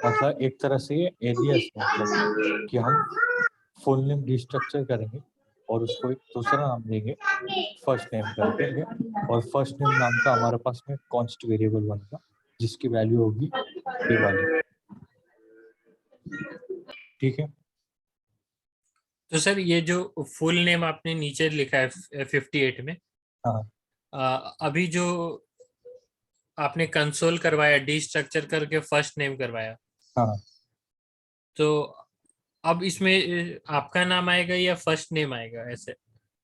मतलब एक तरह से ये एलियास, मतलब कि हम फुल नेम डिस्ट्रक्चर करेंगे और उसको एक दूसरा नाम देंगे फर्स्ट नेम कर देंगे, और फर्स्ट नेम नाम का हमारे पास में कॉन्स्ट वेरिएबल बनेगा जिसकी वैल्यू होगी ये वाली। ठीक है? तो सर ये जो फुल नेम आपने नीचे लिखा है 58 में, हाँ अभी जो आपने कंसोल करवाया डिस्ट्रक्चर करके फर्स्ट नेम करवाया, हाँ। तो अब इसमें आपका नाम आएगा या फर्स्ट नेम आएगा ऐसे?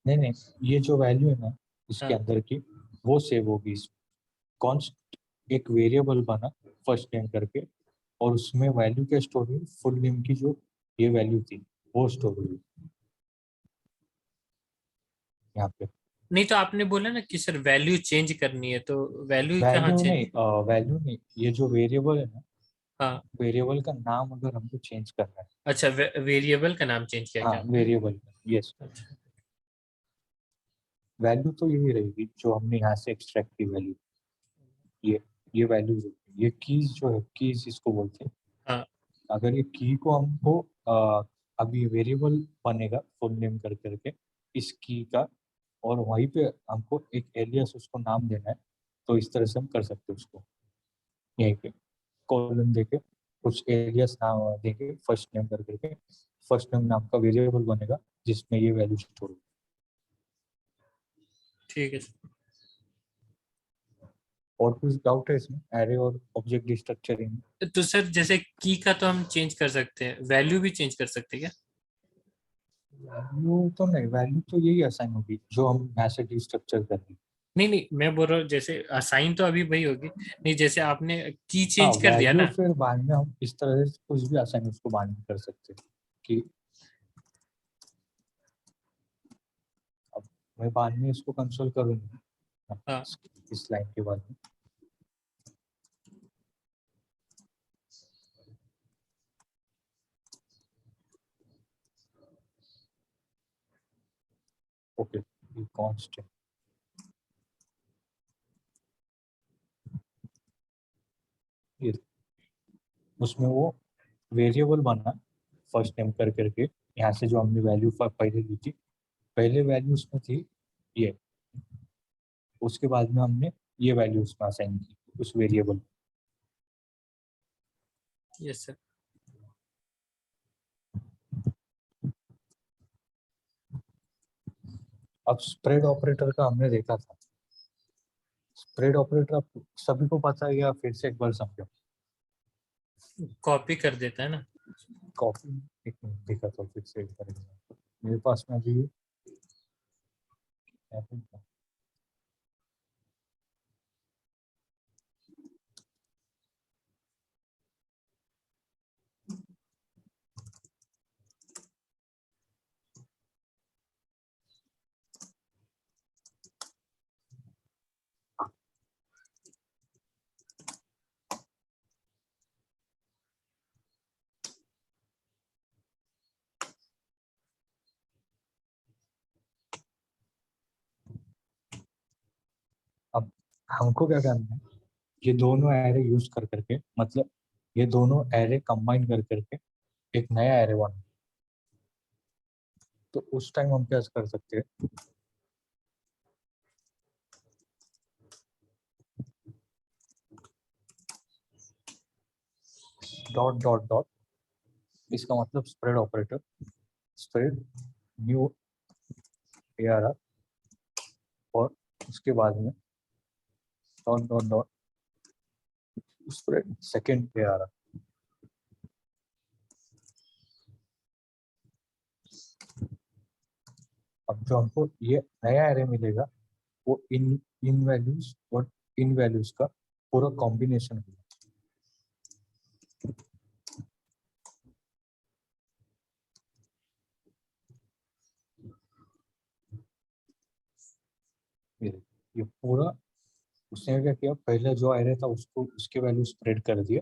नहीं नहीं, ये जो वैल्यू है ना इसके हाँ। अंदर की, वो सेव होगी इसमें। कॉन्स्ट एक वेरिएबल बना फर्स्ट नेम करके, और उसमें वैल्यू क्या स्टोर हुई, फुल नेम की जो ये वैल्यू थी वो स्टोर हुई यहाँ पे। नहीं तो आपने बोला ना कि सर वैल्यू चेंज करनी है, तो वैल्यू कहाँ वैल्यू चेंज? नहीं, वैल्यू नहीं, ये जो वेरिएबल है ना, हाँ वेरिएबल का नाम अगर हमको चेंज करना है, अच्छा, वेरिएबल का नाम चेंज किया हाँ क्या? वेरिएबल, यस, अच्छा वैल्यू तो यही रहेगी जो हमने यहाँ से एक्सट्रैक्ट की वैल्यू, ये ये वैल्यूज होती है, ये कीज जो है, कीज इसको बोलते हैं। हाँ अगर ये की को हमको अभी वेरिएबल बनेगा फुल नेम कर करके इस की का, और वहीं पे हमको एक एलियास उसको नाम देना है, तो इस तरह से हम कर सकते हैं उसको, यहीं पे कॉलन देके कुछ एलियास नाम देंगे फर्स्ट नेम कर करके, फर्स्ट नेम नाम का वेरिएबल बनेगा जिसमें ये वैल्यू स्टोर होगी। ठीक है सर। और कुछ डाउट है इसमें एरे और ऑब्जेक्ट स्ट्रक्चरिंग? तो सर जैसे की का तो हम चेंज कर सकते हैं, वैल्यू भी चेंज कर सकते हैं क्या? वैल्यू तो नहीं, वैल्यू तो यही असाइन होगी जो हम यहाँ से डिस्ट्रक्चर कर रहे हैं। नहीं नहीं, मैं बोल रहा हूँ जैसे असाइन तो अभी वही होगी, नहीं जैसे आपने की हाँ चेंज कर दिया वैल्यू ना। फिर बाद में हम इस तरह से कुछ भी असाइन उसको बाद में कर सकते हैं कि अब मैं बाद में इसको कंसोल करूंगा हाँ इस लाइन के बाद में। ओके, कांस्टेंट, ये उसमें वो वेरिएबल बना फर्स्ट नेम कर करके, यहाँ से जो हमने वैल्यू पहले ली थी, पहले वैल्यू उसमें थी ये, उसके बाद में हमने ये वैल्यू उसमें असाइन की उस वेरिएबल। Yes sir. अब स्प्रेड ऑपरेटर का हमने देखा था, स्प्रेड ऑपरेटर आप सभी को पता है या फिर से एक बार समझो? कॉपी कर देता है ना। कॉपी, एक मिनट देखा था फिर से एक बार example। मेरे पास में अभी अब हमको क्या करना है, ये दोनों एरे यूज कर करके, मतलब ये दोनों एरे कंबाइन कर करके एक नया एरे बना, तो उस टाइम हम क्या कर सकते हैं, डॉट डॉट डॉट, इसका मतलब spread operator, spread new ARR, और उसके बाद में dot dot dot spread second ARR। अब जो हमको ये नया एरे मिलेगा वो इन इन वैल्यूज और इन वैल्यूज का पूरा कॉम्बिनेशन होगा। ये पूरा उसने क्या किया, पहले जो एरे था उसको उसके वैल्यू स्प्रेड कर दिया,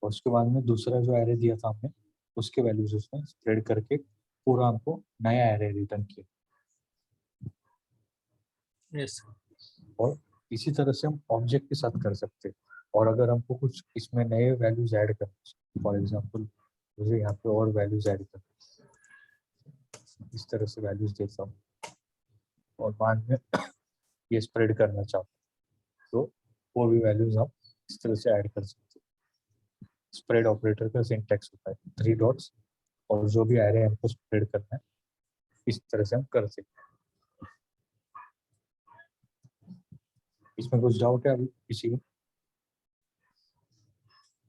और उसके बाद में दूसरा जो एरे दिया था हमने उसके वैल्यूज उसने स्प्रेड करके पूरा हमको नया एरे रिटर्न किया। यस। और इसी तरह से हम ऑब्जेक्ट के साथ कर सकते हैं, और अगर हमको कुछ इसमें नए वैल्यूज ऐड करना, फॉर एग्जांपल मुझे यहाँ पे और वैल्यूज ऐड करना, इस तरह से वैल्यूज देता हूँ और बाद में ये स्प्रेड करना चाहूँ, तो वो भी वैल्यूज हम इस तरह से ऐड कर सकते हैं। स्प्रेड ऑपरेटर का सिंटैक्स होता है 3 डॉट्स, और जो भी एरे हमको स्प्रेड करना है इस तरह से हम कर सकते हैं। इसमें कुछ डाउट है अभी किसी को?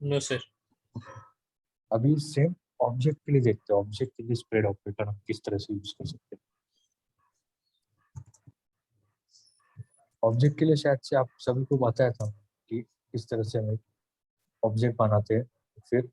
No sir. अभी सेम ऑब्जेक्ट के लिए देखते हैं, ऑब्जेक्ट के लिए स्प्रेड ऑपरेटर हम किस तरह से यूज कर सकते हैं। ऑब्जेक्ट के लिए शायद से आप सभी को बताया था कि किस तरह से हम ऑब्जेक्ट बनाते हैं, फिर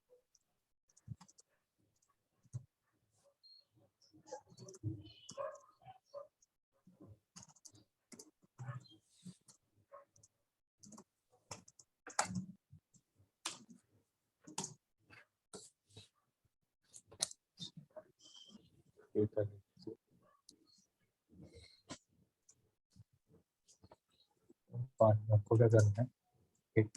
आपको क्या करना है, एक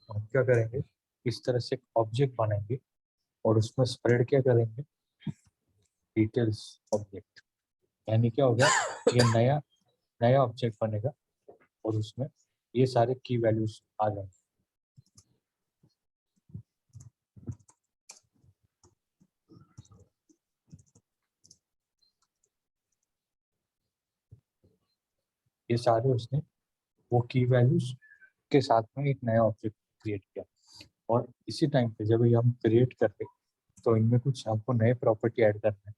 हम क्या करेंगे, इस तरह से एक ऑब्जेक्ट बनाएंगे और उसमें स्प्रेड क्या करेंगे, डिटेल्स ऑब्जेक्ट। यानी क्या होगा, ये नया नया ऑब्जेक्ट बनेगा और उसमें ये सारे की वैल्यूज आ जाएंगे। ये सारे उसने वो की वैल्यूज के साथ में एक नया ऑब्जेक्ट क्रिएट किया। और इसी टाइम पे जब ये हम क्रिएट करते तो इनमें कुछ हमको नए प्रॉपर्टी ऐड करना है,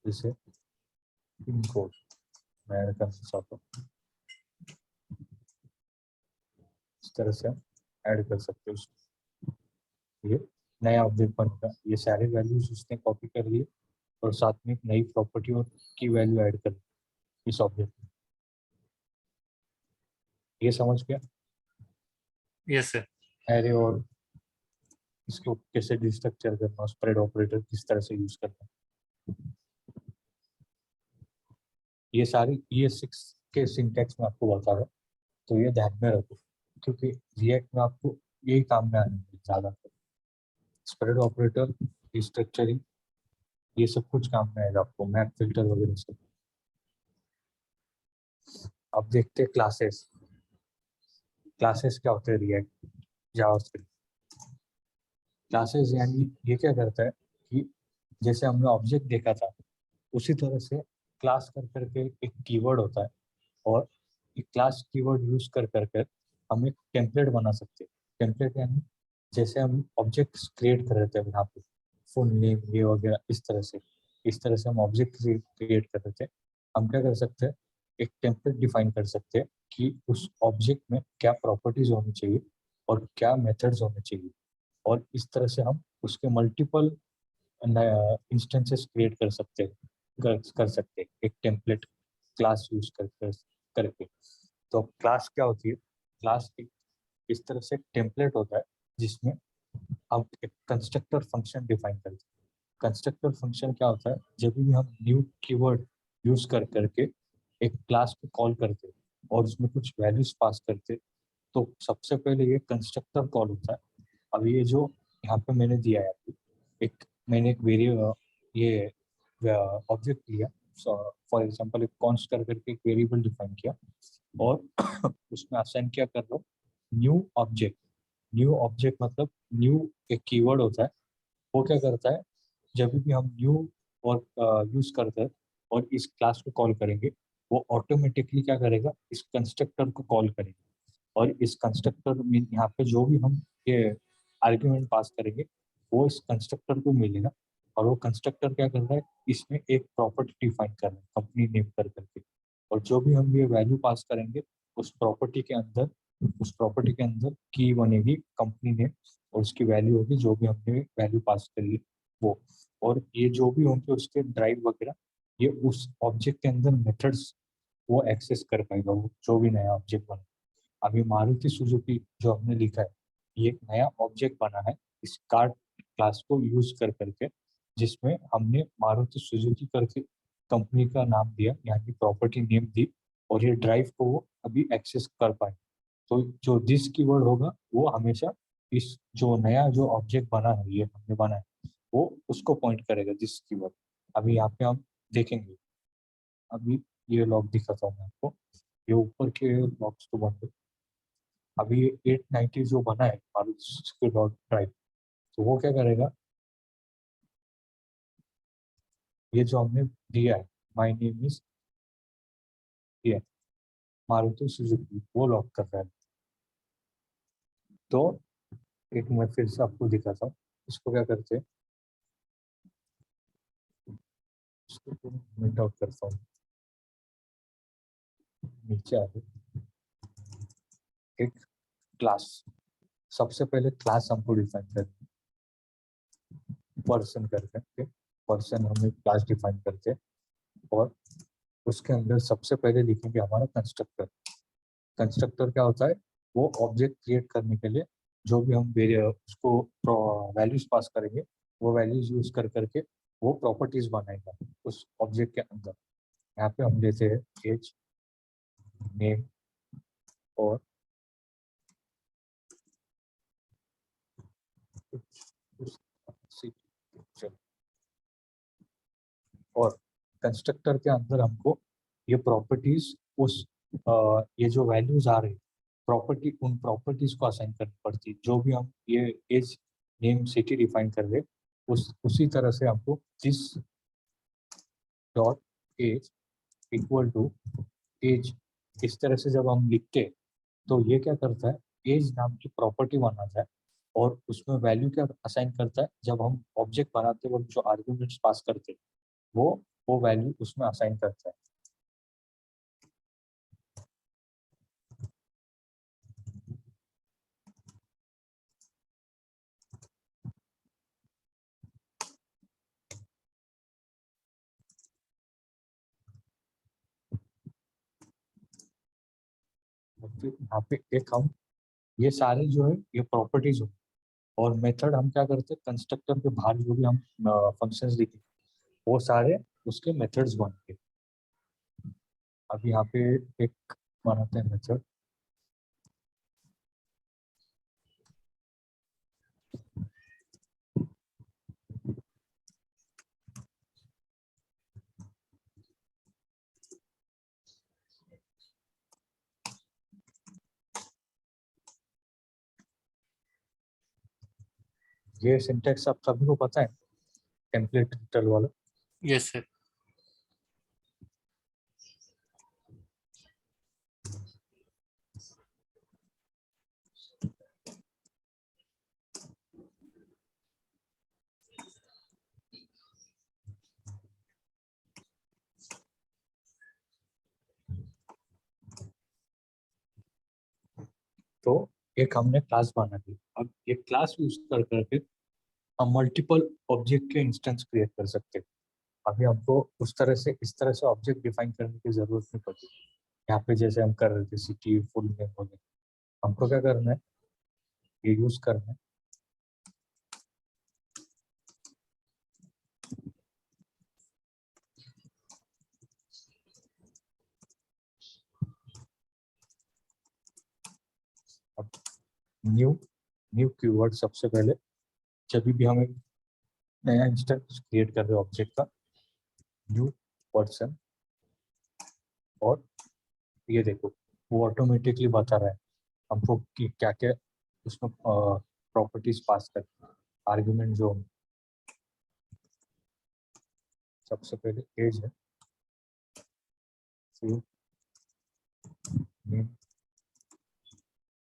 जैसे पिन कोड मैं ऐड करना चाहता हूँ। इस तरह से हम ऐड कर सकते हैं उसको, ये नया ऑब्जेक्ट बनेगा। ये सारे वैल्यूज उसने कॉपी कर लिए और साथ में एक नई प्रॉपर्टी और की वैल्यू ऐड कर इस ऑब्जेक्ट में। ये समझ गया? Yes sir. एरे और इसको कैसे डिस्ट्रक्चर करना, स्प्रेड ऑपरेटर किस तरह से यूज करना, ये सारी ये 6 के सिंटैक्स में आपको बता रहा हूं, तो ये ध्यान में रखो क्योंकि रिएक्ट में आपको यही काम में आने ज्यादातर। स्प्रेड ऑपरेटर, डिस्ट्रक्चरिंग, ये सब कुछ काम में आएगा आपको, मैप फिल्टर वगैरह सब। अब देखते हैं क्लासेस। क्लासेस क्या होते हैं रिएक्ट जावास्क्रिप्ट। क्लासेस यानी ये क्या करता है कि जैसे हमने ऑब्जेक्ट देखा था उसी तरह से क्लास कर करके एक कीवर्ड होता है और एक क्लास कीवर्ड यूज कर कर हम एक टेम्पलेट बना सकते हैं। टेम्पलेट यानी जैसे हम ऑब्जेक्ट्स क्रिएट कर रहे थे यहाँ पे फुल नेम ये वगैरह, इस तरह से हम ऑब्जेक्ट क्रिएट कर रहे थे। हम क्या कर सकते हैं, एक टेम्पलेट डिफाइन कर सकते हैं कि उस ऑब्जेक्ट में क्या प्रॉपर्टीज होनी चाहिए और क्या मेथड्स होने चाहिए। और इस तरह से हम उसके मल्टीपल इंस्टेंसेस क्रिएट कर सकते हैं, कर सकते हैं एक टेम्पलेट क्लास यूज करके। तो क्लास क्या होती है, क्लास इस तरह से टेम्पलेट होता है जिसमें हम एक कंस्ट्रक्टर फंक्शन डिफाइन करते हैं। कंस्ट्रक्टर फंक्शन क्या होता है, जब भी हम न्यू कीवर्ड यूज कर करके एक क्लास को कॉल करते हैं और उसमें कुछ वैल्यूज पास करते हैं, तो सबसे पहले ये कंस्ट्रक्टर कॉल होता है। अब ये जो यहाँ पे मैंने दिया है, एक मैंने एक वेरिएबल ये ऑब्जेक्ट लिया, फॉर एग्जांपल एक कॉन्स्ट करके एक वेरिएबल डिफाइन किया और उसमें असाइन क्या कर लो, न्यू ऑब्जेक्ट। न्यू ऑब्जेक्ट मतलब न्यू एक कीवर्ड होता है, वो क्या करता है, जब भी हम न्यू और यूज करते हैं और इस क्लास को कॉल करेंगे, वो ऑटोमेटिकली क्या करेगा, इस कंस्ट्रक्टर को कॉल करेगा। और इस कंस्ट्रक्टर में यहाँ पे जो भी हम ये आर्ग्यूमेंट पास करेंगे वो इस कंस्ट्रक्टर को मिलेगा। और वो कंस्ट्रक्टर क्या कर रहा है, इसमें एक प्रॉपर्टी डिफाइन कर रहा है कंपनी नेम कर करके। और जो भी हम ये वैल्यू पास करेंगे उस प्रॉपर्टी के अंदर, उस प्रॉपर्टी के अंदर की बनेगी कंपनी नेम और उसकी वैल्यू होगी जो भी हमने वैल्यू पास करी है वो। और ये जो भी होंगे उसके ड्राइव वगैरह, ये उस ऑब्जेक्ट के अंदर मेथड्स वो एक्सेस कर पाएगा, वो जो भी नया ऑब्जेक्ट बना। अभी मारुति सुजुकी जो हमने लिखा है, ये एक नया ऑब्जेक्ट बना है इस कार क्लास को यूज कर करके, जिसमें हमने मारुति सुजुकी करके कंपनी का नाम दिया, यहाँ की प्रॉपर्टी नेम दी और ये ड्राइव को वो अभी एक्सेस कर पाए। तो जो दिस कीवर्ड होगा वो हमेशा इस जो नया जो ऑब्जेक्ट बना है, ये हमने बना है, वो उसको पॉइंट करेगा दिस कीवर्ड। अभी यहाँ पे हम देखेंगे, अभी ये लॉग दिखाता हूँ मैं आपको, ये ऊपर के लॉग्स तो बंद है। अभी 890 जो बना है मारुति डॉट ड्राइव, तो वो क्या करेगा, ये जो हमने दिया है माय नेम इज ये मारुति सुजुकी, वो लॉक कर रहा है। तो एक मैं फिर से आपको दिखाता हूँ, इसको क्या करते हैं, इसको मिट आउट करता हूँ, नीचे आ गए। एक क्लास, सबसे पहले क्लास हमको डिफाइन करना है। पर्सन करते हैं। पर्सन हम एक क्लास डिफाइन करते हैं और उसके अंदर सबसे पहले लिखेंगे हमारा कंस्ट्रक्टर। कंस्ट्रक्टर क्या होता है? वो ऑब्जेक्ट क्रिएट करने के लिए जो भी हम उसको वैल्यूज पास करेंगे, वो वैल्यूज यूज कर करके वो प्रॉपर्टीज बनाएगा उस ऑब्जेक्ट के अंदर। यहाँ पे हम लेते हैं एज, नेम और और कंस्ट्रक्टर के अंदर हमको ये प्रॉपर्टीज उस ये जो वैल्यूज आ रही प्रॉपर्टी, उन प्रॉपर्टीज को असाइन करनी पड़ती है। जो भी हम ये एज, नेम, सिटी डिफाइन कर रहे उसी तरह से हमको this dot age equal to age, इस तरह से जब हम लिखते हैं तो ये क्या करता है, एज नाम की प्रॉपर्टी बनाता है और उसमें वैल्यू क्या असाइन करता है। जब हम ऑब्जेक्ट बनाते वक्त जो आर्ग्यूमेंट्स पास करते हैं वो वैल्यू उसमें असाइन करता है। फिर यहाँ पे एक हम ये सारे जो है ये प्रॉपर्टीज हो और मेथड हम क्या करते हैं, कंस्ट्रक्टर के बाहर जो भी हम फंक्शंस लिखे वो सारे उसके मेथड्स बनते हैं। अब यहाँ पे एक बनाते हैं मेथड। ये सिंटेक्स आप सभी को पता है, टेम्पलेट एडिटर वाला। Yes sir. तो एक हमने क्लास बना दी। अब ये क्लास यूज कर करके हम मल्टीपल ऑब्जेक्ट के इंस्टेंस क्रिएट कर सकते हैं। अभी हमको उस तरह से इस तरह से ऑब्जेक्ट डिफाइन करने की जरूरत नहीं पड़ती। यहाँ पे जैसे हम कर रहे थे सिटी, फुल नेम वगैरह, हमको क्या करना है, ये यूज करना है अब न्यू न्यू कीवर्ड। सबसे पहले जब भी हम एक नया इंस्टेंस क्रिएट कर रहे हैं ऑब्जेक्ट का, न्यू पर्सन, और ये देखो वो ऑटोमेटिकली बता रहा है हमको कि क्या क्या उसमें प्रॉपर्टीज पास कर आर्ग्यूमेंट जो सबसे पहले एज है, फिर नेम,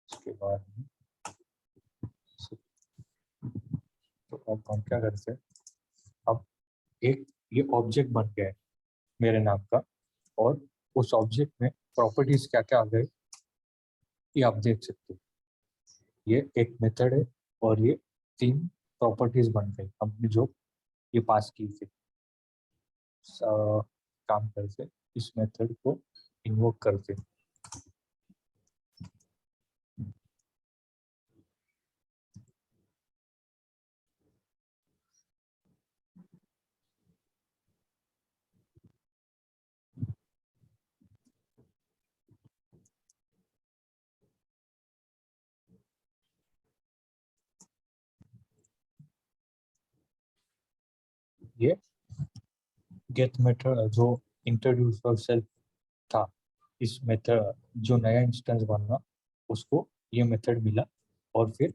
उसके बाद में तो अब हम क्या करते हैं, अब एक ये ऑब्जेक्ट बन गया है मेरे नाम का और उस ऑब्जेक्ट में प्रॉपर्टीज क्या क्या आ गए ये आप देख सकते हो। ये एक मेथड है और ये 3 प्रॉपर्टीज बन गई हमने जो ये पास की थी। काम करते इस मेथड को इन्वोक करते। ये गेट मेथड जो इंट्रोड्यूस योरसेल्फ था, इस मेथड जो नया इंस्टेंस बना उसको ये मेथड मिला और फिर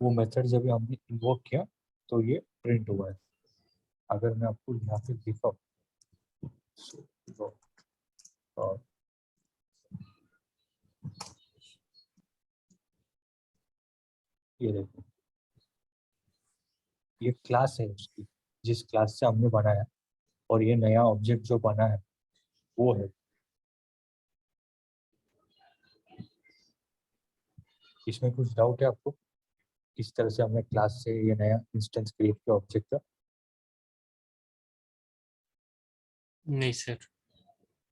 वो मेथड जब हमने इन्वोक किया तो ये प्रिंट हुआ है। अगर मैं आपको यहाँ पे दिखाऊं और ये देखो ये क्लास है उसकी जिस क्लास से हमने बनाया और ये नया ऑब्जेक्ट जो बना है वो है। इसमें कुछ डाउट है आपको? किस तरह से हमने क्लास से ये नया इंस्टेंस क्रिएट किया ऑब्जेक्ट का? नहीं सर।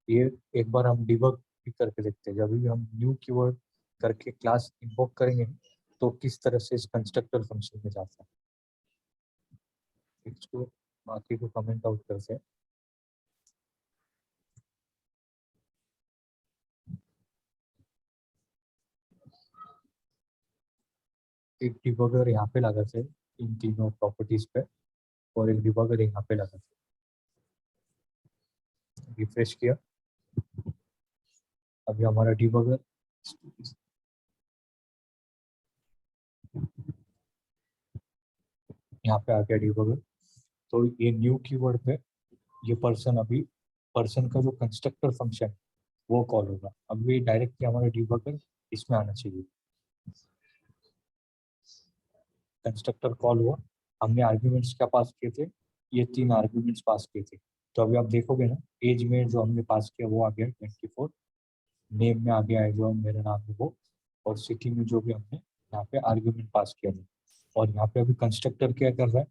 ये एक बार हम डिबग भी करके देखते हैं। जब भी हम न्यू कीवर्ड करके क्लास इन्वोक करेंगे तो किस तरह से इस कंस्ट्रक्टर फंक्शन में जाता है। इसको बाकी को कमेंट आउट करते हैं। एक डिबगर यहाँ पे लगा थे इन तीनों प्रॉपर्टीज पे, और एक डिबगर यहाँ पे लगा थे। रिफ्रेश किया, अभी हमारा डिबगर यहाँ पे आ गया डिबगर। तो ये न्यू कीवर्ड पे ये पर्सन, अभी पर्सन का जो कंस्ट्रक्टर फंक्शन वो कॉल होगा। अभी डायरेक्टली हमारा डिबगर इसमें आना चाहिए। कंस्ट्रक्टर कॉल हुआ, हमने आर्ग्यूमेंट्स क्या पास किए थे, ये 3 आर्ग्यूमेंट्स पास किए थे। तो अभी आप देखोगे ना, एज में जो हमने पास किया वो आ गया 24, नेम में आ गया है जो मेरा नाम है वो, और सिटी में जो भी हमने यहाँ पे आर्ग्यूमेंट पास किया था। और यहाँ पे अभी कंस्ट्रक्टर क्या कर रहा है,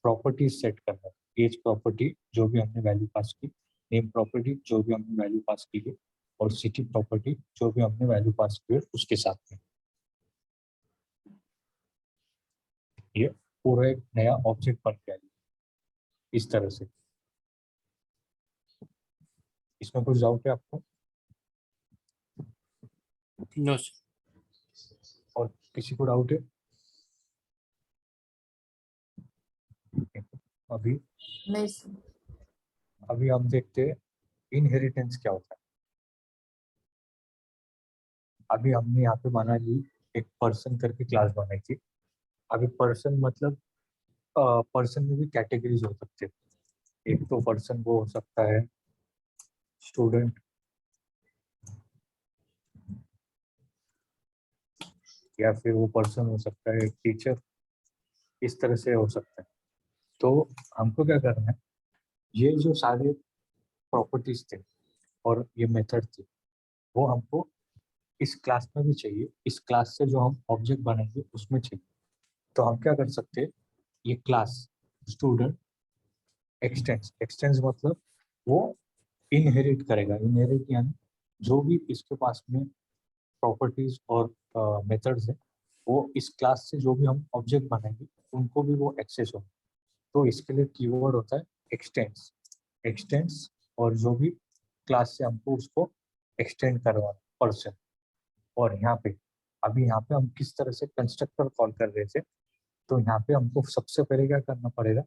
प्रॉपर्टीज सेट कर रहा है। एज प्रॉपर्टी जो भी हमने वैल्यू पास की, नेम प्रॉपर्टी जो भी हमने वैल्यू पास की है, और सिटी प्रॉपर्टी जो भी हमने वैल्यू पास की है उसके साथ में ये पूरा एक नया ऑब्जेक्ट बन गया है इस तरह से। इसमें कुछ डाउट है आपको? No sir. और किसी को डाउट है? अभी नहीं सर। अभी हम देखते हैं इनहेरिटेंस क्या होता है। अभी हमने यहाँ पे माना ली एक पर्सन करके क्लास बनाई थी। अभी पर्सन मतलब पर्सन में भी कैटेगरीज हो सकते हैं। एक तो पर्सन वो हो सकता है स्टूडेंट, या फिर वो पर्सन हो सकता है टीचर, इस तरह से हो सकता है। तो हमको क्या करना है, ये जो सारे प्रॉपर्टीज थे और ये मेथड थे वो हमको इस क्लास में भी चाहिए। इस क्लास से जो हम ऑब्जेक्ट बनाएंगे उसमें चाहिए। तो हम क्या कर सकते हैं, ये क्लास स्टूडेंट एक्सटेंस, एक्सटेंस मतलब वो इनहेरिट करेगा। इनहेरिट यानी जो भी इसके पास में प्रॉपर्टीज और मेथड्स है वो इस क्लास से जो भी हम ऑब्जेक्ट बनाएंगे उनको भी वो एक्सेस होगा। तो इसके लिए कीवर्ड होता है एक्सटेंस। एक्सटेंस और जो भी क्लास से हमको उसको एक्सटेंड करवाना पर्सन। और यहाँ पे अभी यहाँ पे हम किस तरह से कंस्ट्रक्टर कॉल कर रहे थे, तो यहाँ पे हमको सबसे पहले क्या करना पड़ेगा,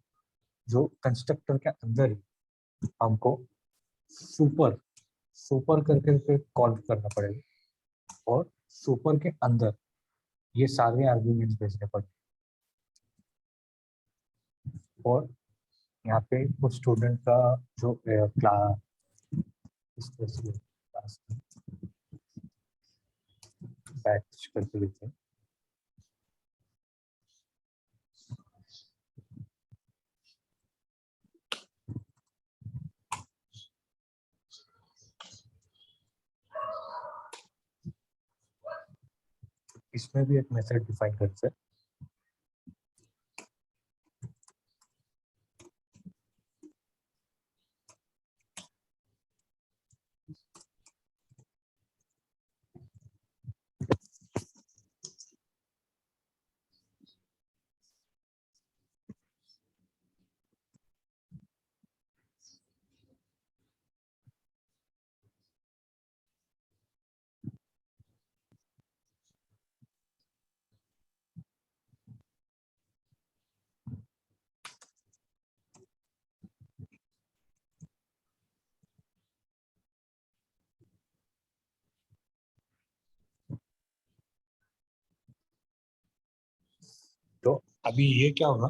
जो कंस्ट्रक्टर के अंदर ही हमको सुपर सुपर करके कॉल करना पड़ेगा, और सुपर के अंदर ये सारे आर्ग्यूमेंट्स भेजने पड़ेंगे। और यहाँ पे कुछ स्टूडेंट का जो क्लास इस तरह से क्लास बैच करके देते हैं। इसमें भी एक मेथड डिफाइन करते हैं। तो अभी ये क्या होगा,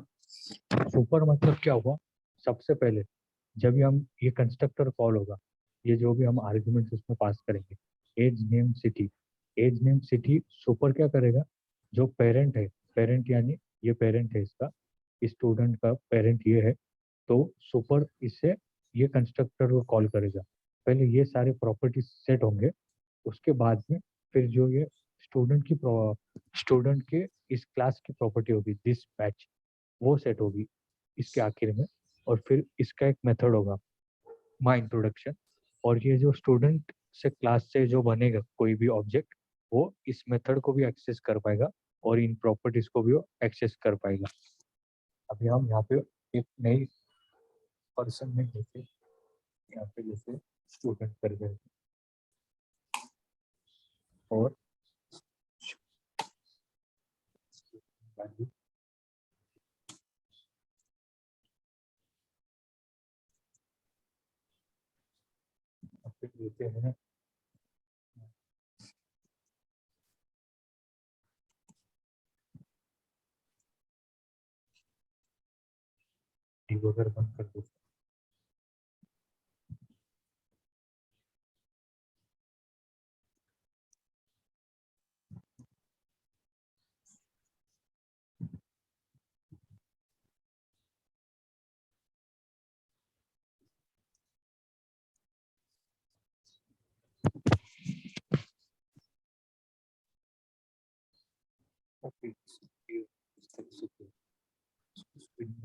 सुपर मतलब क्या होगा, सबसे पहले जब भी हम ये कंस्ट्रक्टर कॉल होगा, ये जो भी हम आर्ग्यूमेंट्स उसमें पास करेंगे, age name city, age name city super क्या करेगा, जो पेरेंट है, पेरेंट यानी ये पेरेंट है इसका, स्टूडेंट का पेरेंट ये है, तो सुपर इससे ये कंस्ट्रक्टर को कॉल करेगा। पहले ये सारे प्रॉपर्टीज सेट होंगे, उसके बाद में फिर जो ये स्टूडेंट के इस क्लास की प्रॉपर्टी होगी दिस बैच, वो सेट होगी इसके आखिर में, और फिर इसका एक मेथड होगा माय इंट्रोडक्शन, और ये जो स्टूडेंट से क्लास से जो बनेगा कोई भी ऑब्जेक्ट, वो इस मेथड को भी एक्सेस कर पाएगा और इन प्रॉपर्टीज को भी वो एक्सेस कर पाएगा। अभी हम यहाँ पे एक नई पर्सन में जैसे यहाँ पे जैसे स्टूडेंट कर गए और वैल्यू देते हैं डिबगर बंद कर देते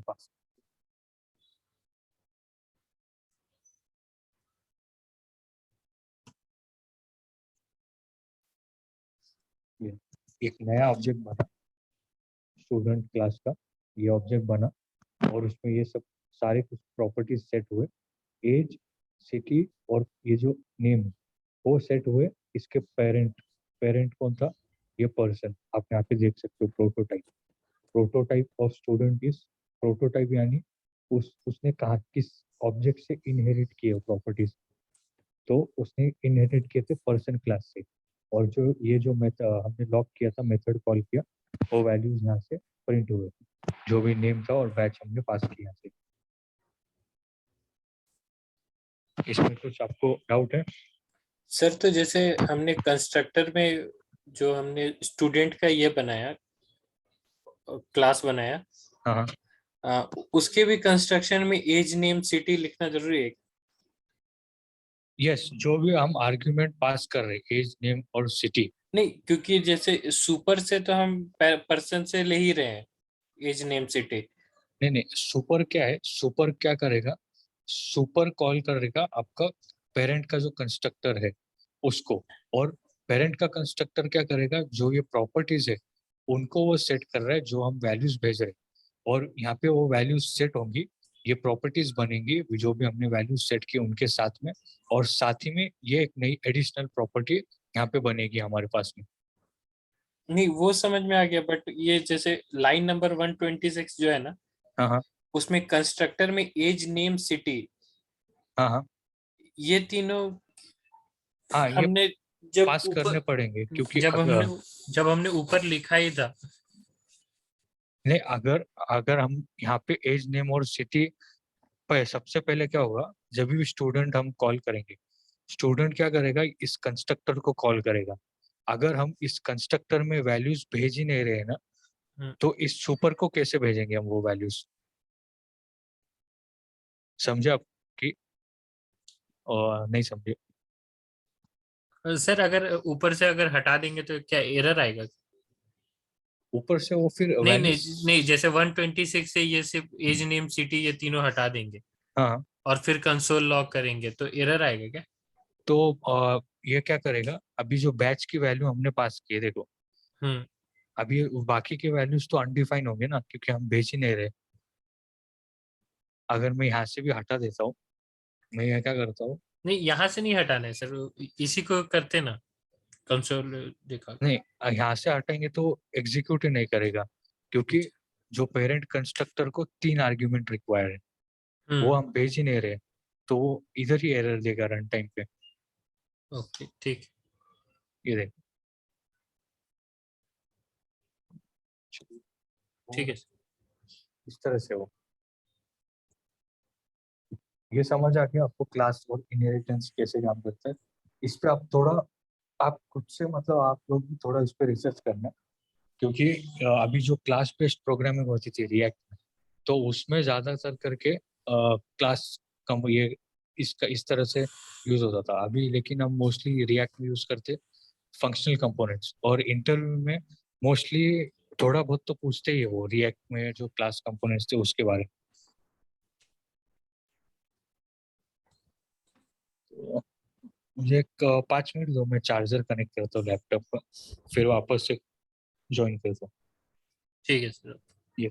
पास एक नया ऑब्जेक्ट बना स्टूडेंट क्लास का, ये ऑब्जेक्ट बना और उसमें ये सब सारे कुछ प्रॉपर्टीज सेट हुए, एज, सिटी और ये जो नेम वो सेट हुए। इसके पेरेंट कौन था? ये पर्सन, आप यहाँ पे देख सकते हो prototype of student is prototype, यानी उसने कहा किस ऑब्जेक्ट से इनहेरिट किए प्रॉपर्टीज, तो उसने इनहेरिट किए थे पर्सन क्लास से, और जो ये जो हमने लॉक किया था, मेथड कॉल किया, वो वैल्यूज यहाँ से प्रिंट हुए, जो भी नेम था और बैच हमने पास किया से। इसमें कुछ आपको डाउट है? सर तो जैसे हमने कंस्ट्रक्टर में जो हमने स्टूडेंट का ये बनाया, क्लास बनाया, हाँ उसके भी कंस्ट्रक्शन में एज, नेम, सिटी लिखना जरूरी है? यस, जो भी हम आर्ग्यूमेंट पास कर रहे हैं, एज, नेम और सिटी। नहीं, क्योंकि जैसे सुपर से तो हम पर्सन से ले ही रहे हैं एज, नेम, सिटी। नहीं, सुपर क्या है, सुपर क्या करेगा, सुपर कॉल करेगा आपका पेरेंट का जो कंस्ट्रक्टर है उसको, और पेरेंट का कंस्ट्रक्टर क्या करेगा, जो ये प्रॉपर्टीज है उनको वो सेट कर रहा है जो हम वैल्यूज भेज रहे हैं, और यहाँ पे वो वैल्यूज सेट होंगी, ये प्रॉपर्टीज बनेंगी जो भी हमने वैल्यूज सेट की उनके साथ में, और साथ ही में ये एक नई एडिशनल प्रॉपर्टी यहाँ पे बनेगी हमारे पास में। नहीं, वो समझ में आ गया, बट ये जैसे लाइन नंबर 126 जो है ना, हाँ उसमें कंस्ट्रक्टर में एज, नेम, सिटी, हाँ ये तीनों हाँ, ये हमने जब पास करने ऊपर पड़ेंगे, क्योंकि जब हमने ऊपर लिखा ही था। नहीं, अगर अगर हम यहाँ पे एज, नेम और सिटी पर सबसे पहले क्या होगा, जब भी स्टूडेंट हम कॉल करेंगे, स्टूडेंट क्या करेगा, इस कंस्ट्रक्टर को कॉल करेगा। अगर हम इस कंस्ट्रक्टर में वैल्यूज भेज ही नहीं रहे ना, तो इस सुपर को कैसे भेजेंगे हम वो वैल्यूज? समझे आप कि नहीं समझे? सर अगर ऊपर से अगर हटा देंगे तो क्या एरर आएगा? ऊपर से वो फिर नहीं नहीं वैल्यूज, नहीं, जैसे 126 से ये सिर्फ एज, नेम, सिटी ये तीनों हटा देंगे हाँ, और फिर कंसोल लॉक करेंगे तो एरर आएगा क्या? तो ये क्या करेगा, अभी जो बैच की वैल्यू हमने पास की है, देखो हम्म अभी बाकी के वैल्यूज तो अनडिफाइन होंगे ना, क्योंकि हम भेज ही नहीं रहे। अगर मैं यहाँ से भी हटा देता हूँ, मैं यहाँ क्या करता हूँ, नहीं, यहाँ से नहीं हटाना है सर, इसी को करते ना, कंसोल देखा। नहीं, यहाँ से हटाएंगे तो एग्जीक्यूट ही नहीं करेगा, क्योंकि जो पेरेंट कंस्ट्रक्टर को 3 आर्ग्यूमेंट रिक्वायर है, वो हम भेज ही नहीं रहे, तो वो इधर ही एरर देगा रन टाइम पे। ओके, ठीक। ये देख, ठीक है। इस तरह से हो, ये समझ आ गया आपको क्लास और इनहेरिटेंस कैसे काम करता है? इस पे आप थोड़ा, आप खुद से मतलब आप लोग भी थोड़ा इस पे रिसर्च करना, क्योंकि अभी जो क्लास बेस्ड प्रोग्रामिंग होती थी रिएक्ट में, तो उसमें ज्यादातर करके क्लास कम ये इसका इस तरह से यूज होता था अभी, लेकिन हम मोस्टली रिएक्ट में यूज करते, फंक्शनल कंपोनेंट्स, और इंटरव्यू में मोस्टली थोड़ा बहुत तो पूछते ही है वो रिएक्ट में जो क्लास कंपोनेंट्स थे उसके बारे में। तो मुझे एक 5 मिनट दो, मैं चार्जर कनेक्ट करता हूँ लैपटॉप पर, फिर वापस से ज्वाइन करता हूँ। ठीक है सर। ये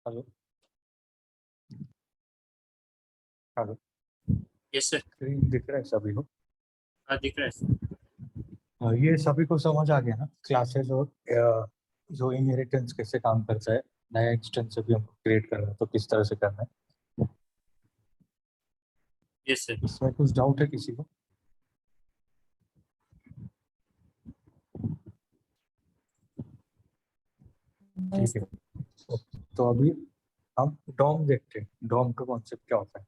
hello hello, yes sir. Screen दिख रहा है सभी को? हाँ दिख रहा है सर। ये सभी को समझ आ गया ना क्लासेस और जो इनहेरिटेंस कैसे काम करता है, नया इंस्टेंस भी हमको क्रिएट करना है तो किस तरह से करना है। Yes sir. इसमें कुछ डाउट है किसी को? ठीक है, तो अभी हम डॉम देखते हैं। डॉम का कॉन्सेप्ट क्या होता है,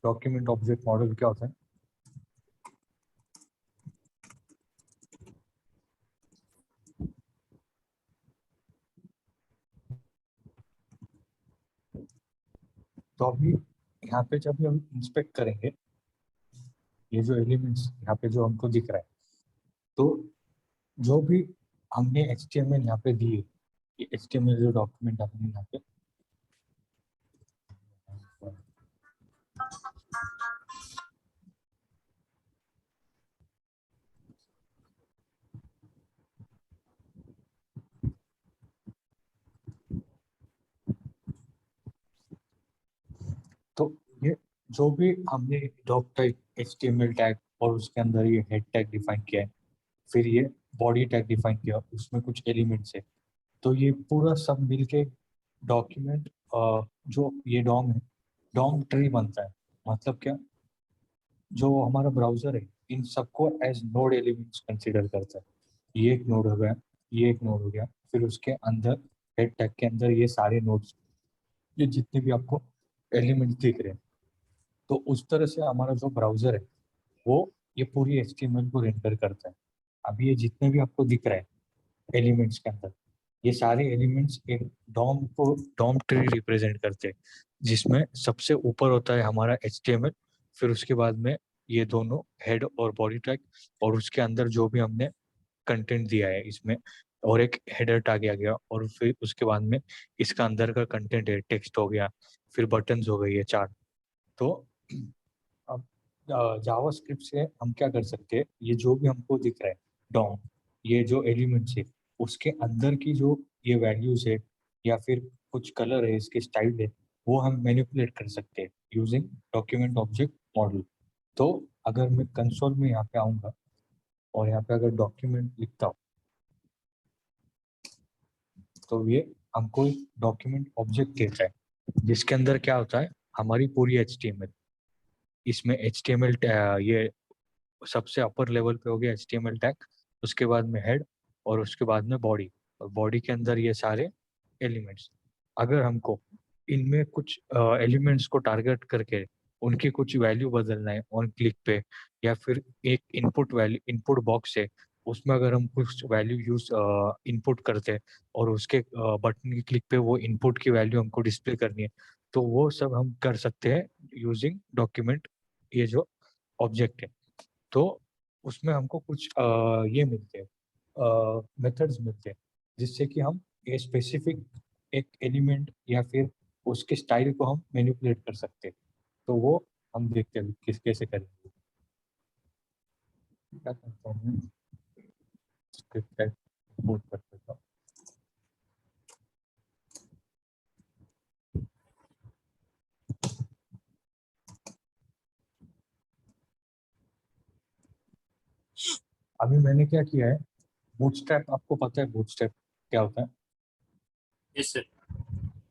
डॉक्यूमेंट ऑब्जेक्ट मॉडल क्या होता है। तो अभी यहाँ पे जब हम इंस्पेक्ट करेंगे ये जो एलिमेंट्स यहाँ पे जो हमको दिख रहा है, तो जो भी हमने HTML यहाँ पे दिए, ये HTML जो डॉक्यूमेंट हमने यहाँ पे तो ये जो भी हमने डॉक टाइप HTML टैग और उसके अंदर ये हेड टैग डिफाइन किया है, फिर ये बॉडी टैग डिफाइन किया, उसमें कुछ एलिमेंट्स है, तो ये पूरा सब मिलके डॉक्यूमेंट जो ये डॉम है, डॉम ट्री बनता है। मतलब क्या, जो हमारा ब्राउजर है इन सबको एज नोड एलिमेंट्स कंसीडर करता है। ये एक नोड हो गया, ये एक नोड हो गया, फिर उसके अंदर हेड टैग के अंदर ये सारे नोड्स, ये जितने भी आपको एलिमेंट्स दिख रहे हैं, तो उस तरह से हमारा जो ब्राउजर है वो ये पूरी HTML को रेंडर करता है। अभी ये जितने भी आपको दिख रहा है एलिमेंट्स के अंदर, ये सारे एलिमेंट्स एक डॉम को, डॉम ट्री रिप्रेजेंट करते हैं, जिसमें सबसे ऊपर होता है हमारा HTML, फिर उसके बाद में ये दोनों हेड और बॉडी टैग, और उसके अंदर जो भी हमने कंटेंट दिया है इसमें, और एक हेडर टैग आ गया, और फिर उसके बाद में इसका अंदर का कंटेंट है, टेक्स्ट हो गया, फिर बटन्स हो गई है 4। तो अब जावास्क्रिप्ट से हम क्या कर सकते हैं, ये जो भी हमको दिख रहा है डॉम, ये जो एलिमेंट्स है उसके अंदर की जो ये वैल्यूज है या फिर कुछ कलर है, इसके स्टाइल है, वो हम मैनिपुलेट कर सकते हैं यूजिंग डॉक्यूमेंट ऑब्जेक्ट मॉडल। तो अगर मैं कंसोल में यहाँ पे आऊँगा और यहाँ पे अगर डॉक्यूमेंट लिखता हूँ, तो ये हमको एक डॉक्यूमेंट ऑब्जेक्ट देता है, जिसके अंदर क्या होता है, हमारी पूरी HTML। इसमें HTML ये सबसे अपर लेवल पे हो गया HTML टैग, उसके बाद में हेड, और उसके बाद में बॉडी, और बॉडी के अंदर ये सारे एलिमेंट्स। अगर हमको इनमें कुछ एलिमेंट्स को टारगेट करके उनकी कुछ वैल्यू बदलना है ऑन क्लिक पे, या फिर एक इनपुट वैल्यू, इनपुट बॉक्स है उसमें अगर हम कुछ वैल्यू यूज इनपुट करते हैं और उसके बटन की क्लिक पे वो इनपुट की वैल्यू हमको डिस्प्ले करनी है, तो वो सब हम कर सकते हैं यूजिंग डॉक्यूमेंट, ये जो ऑब्जेक्ट है। तो उसमें हमको कुछ ये मिलते हैं, मेथड्स मिलते हैं, जिससे कि हम ये स्पेसिफिक एक एलिमेंट या फिर उसके स्टाइल को हम मैनिपुलेट कर सकते हैं। तो वो हम देखते हैं किस कैसे करेंगे। क्या करता हूँ मैं, स्क्रिप्ट इंपोर्ट कर देता हूँ। अभी मैंने क्या किया है, बूटस्ट्रैप, आपको पता है बूटस्ट्रैप क्या होता है? Yes sir.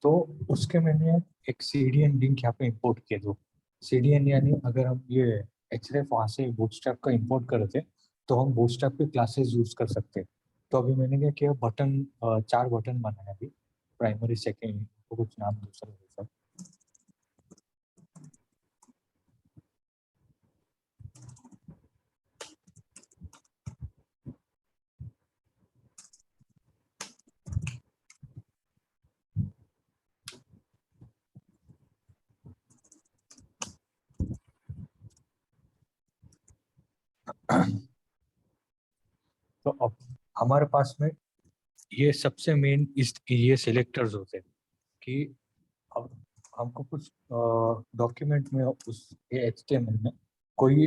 तो उसके मैंने एक सीडीएन लिंक यहाँ पे इंपोर्ट किया। जो सीडीएन यानी अगर हम ये एचरेफ वहाँ से बूटस्ट्रैप का इंपोर्ट करते तो हम बूटस्ट्रैप के क्लासेस यूज कर सकते हैं। तो अभी मैंने क्या किया, बटन 4 बटन बनाया अभी, प्राइमरी सेकेंड को कुछ नाम दूसरा दूसरा। तो अब हमारे पास में ये सबसे मेन इस ये सिलेक्टर्स होते हैं कि अब हमको कुछ डॉक्यूमेंट में उस एचटीएमएल में कोई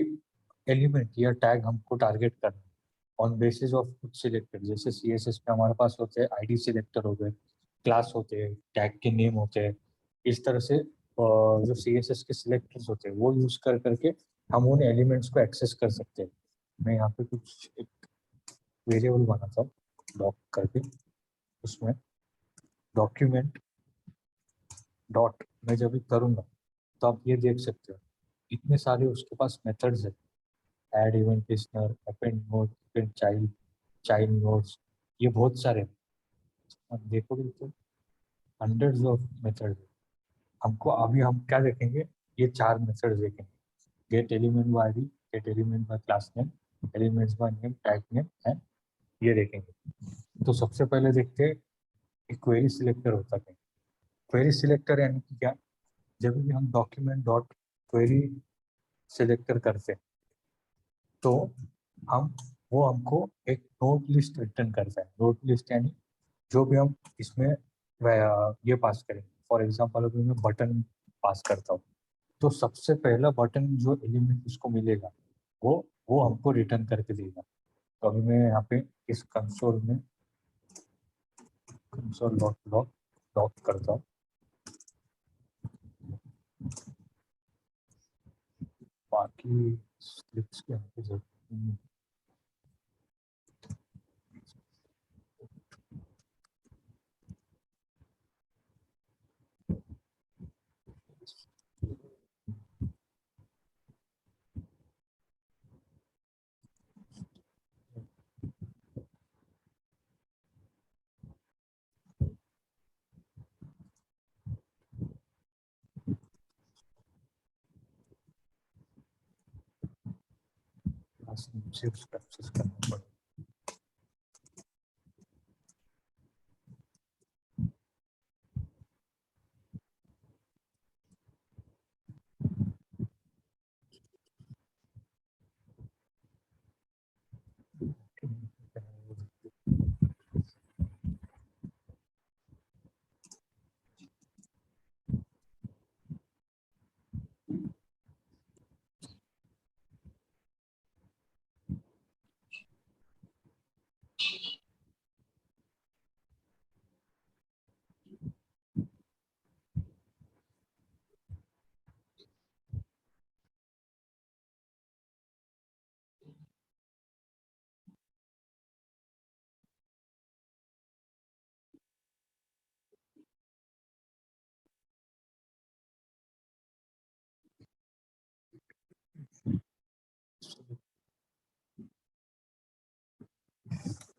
एलिमेंट या टैग हमको टारगेट करना है ऑन बेसिस ऑफ कुछ सिलेक्टर। जैसे सीएसएस में हमारे पास होते हैं आईडी सिलेक्टर हो गए, क्लास होते हैं, टैग के नेम होते हैं। इस तरह से जो सीएसएस के सिलेक्टर्स होते हैं वो यूज कर करके हम उन एलिमेंट्स को एक्सेस कर सकते हैं। मैं यहाँ पे कुछ एक वेरिएबल बनाता हूँ डॉक करके, उसमें डॉक्यूमेंट डॉट मैं जब भी करूँगा तो आप ये देख सकते हो इतने सारे उसके पास मेथड्स है। Add event listener, append node, append child, child nodes, ये बहुत सारे हैं। आप देखोगे तो हंड्रेड्स ऑफ मेथड है। हमको अभी हम क्या देखेंगे, ये 4 मेथड देखेंगे, gate element by ID, gate element by class name, elements by name, tag name and ये देखेंगे। तो सबसे पहले देखते हैं कि क्वेरी सिलेक्टर होता है। क्वेरी सिलेक्टर यानी कि क्या, जब भी हम डॉक्यूमेंट डॉट क्वेरी सिलेक्टर करते हैं तो हम वो हमको एक नोट लिस्ट रिटर्न करता है। नोट लिस्ट यानी जो भी हम इसमें ये पास करेंगे। फॉर एग्जांपल अभी मैं बटन पास करता हूँ तो सबसे पहला बटन जो एलिमेंट उसको मिलेगा वो हमको रिटर्न करके देगा। तो अभी मैं यहाँ पे इस कंसोल में कंसोल डॉट लॉग लॉग करता हूँ। बाकी स्क्रिप्ट्स के यहाँ पे जरूरत नहीं है। सिर्फ एक्सेस करना पड़ेगा।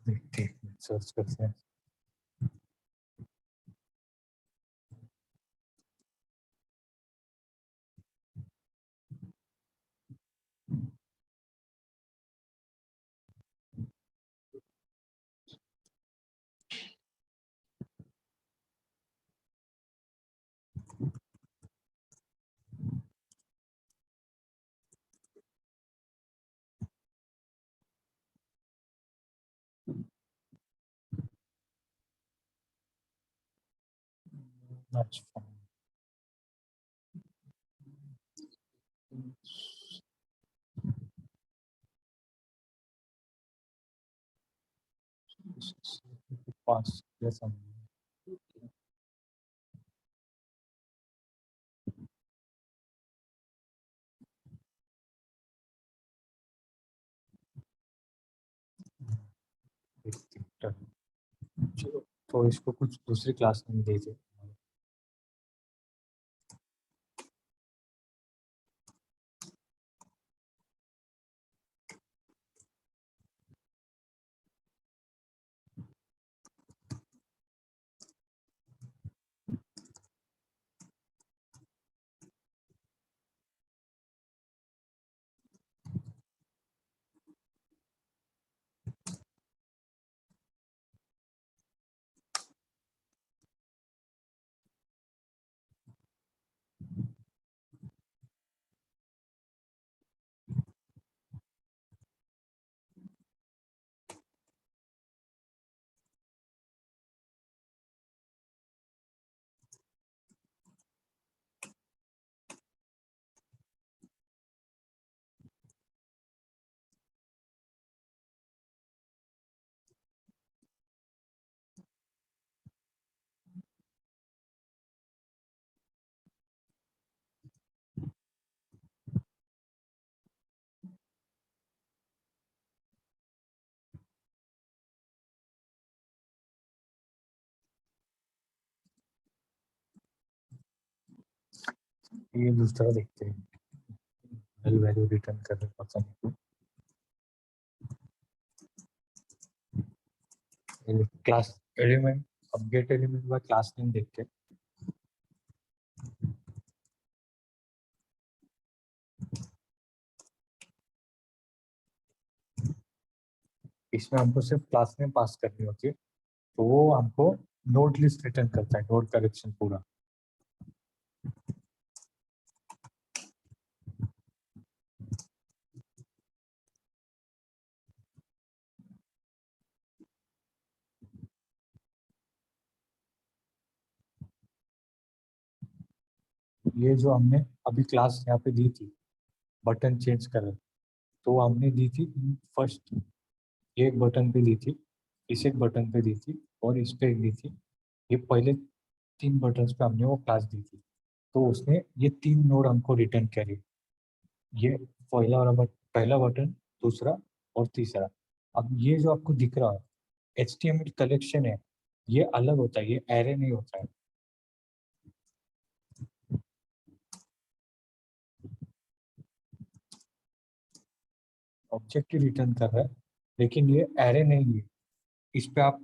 देखते हैं, सर्च करते हैं। That's fine. Pass this on. चलो, तो इसको कुछ दूसरी क्लास में दीजिए। ये दूसरा देखते हैं, नल वैल्यू रिटर्न करने पसंद क्लास एलिमेंट, अब गेट एलिमेंट का क्लास नेम देखते हैं। इसमें हमको सिर्फ क्लास नेम पास करनी होती है, तो वो हमको नोड लिस्ट रिटर्न करता है, नोड कलेक्शन पूरा। ये जो हमने अभी क्लास यहाँ पे दी थी, बटन चेंज कर, तो हमने दी थी फर्स्ट, ये एक बटन पे दी थी, इस एक बटन पे दी थी, और इस पे एक दी थी। ये पहले 3 बटन पे हमने वो क्लास दी थी, तो उसने ये 3 नोड हमको रिटर्न करे। ये पहला बटन, दूसरा और तीसरा। अब ये जो आपको दिख रहा है HTML कलेक्शन है, ये अलग होता है, ये एरे नहीं होता है। ऑब्जेक्ट ही रिटर्न कर रहा है, लेकिन ये एरे नहीं है। इस पे आप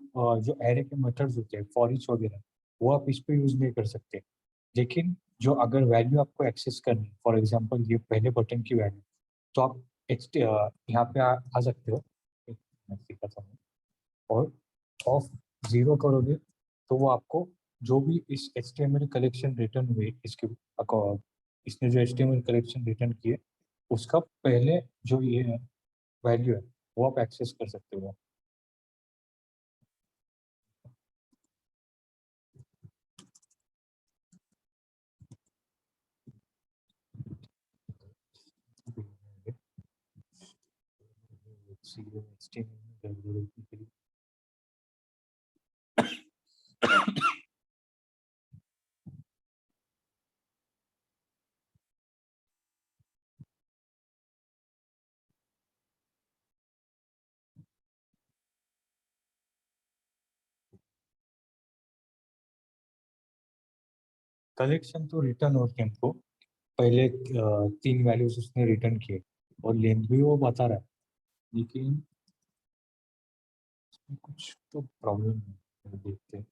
जो एरे के मेथड्स होते हैं, फॉर ईच वगैरह, वो आप इस पे यूज नहीं कर सकते। लेकिन जो अगर वैल्यू आपको एक्सेस करनी, फॉर एग्जांपल ये पहले बटन की वैल्यू, तो आप यहाँ पे आ सकते हो, मैं दिखाता हूँ, और ऑफ 0 करोगे तो वो आपको जो भी इस HTML कलेक्शन रिटर्न हुए, इसने जो HTML कलेक्शन रिटर्न किए, उसका पहले जो ये वैल्यू है वो आप एक्सेस कर सकते हो। कलेक्शन तो रिटर्न होते हैं हमको, पहले 3 वैल्यूज उसने रिटर्न किए, और लेंथ भी वो बता रहा है, लेकिन इसमें कुछ तो प्रॉब्लम है, देखते हैं।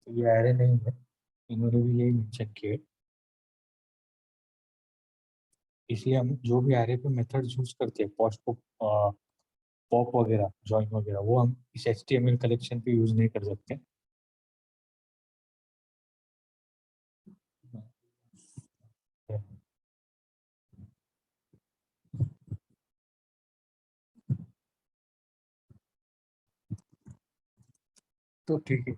तो ये एरे नहीं है, इन्होंने भी यही मेंशन किया है। इसलिए हम जो भी एरे पे मेथड यूज करते हैं, पॉप वगैरह, जॉइन वगैरह, वो हम इस HTML कलेक्शन पे यूज नहीं कर सकते। तो ठीक है,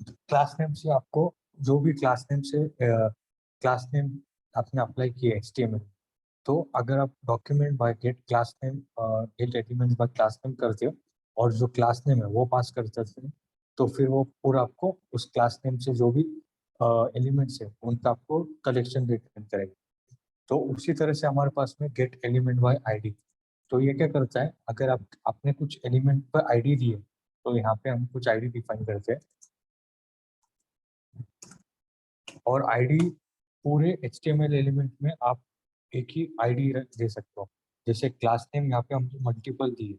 क्लास नेम से आपको जो भी क्लास नेम आपने अप्लाई किया है HTML, तो अगर आप document by get class name, get elements by class name करते हो और जो क्लास नेम है वो पास कर देते हैं, तो फिर वो पूरा आपको उस क्लास नेम से जो भी एलिमेंट्स है उनका आपको कलेक्शन रिटर्न करेगा। तो उसी तरह से हमारे पास में गेट एलिमेंट बाय आईडी, तो ये क्या करता है, अगर आप आपने कुछ एलिमेंट पर आईडी दी है, तो यहाँ पे हम कुछ आईडी डिफाइन करते हैं, और आईडी पूरे HTML एलिमेंट में आप एक ही आईडी दे सकते हो। जैसे क्लास नेम यहाँ पे हम मल्टीपल दिए,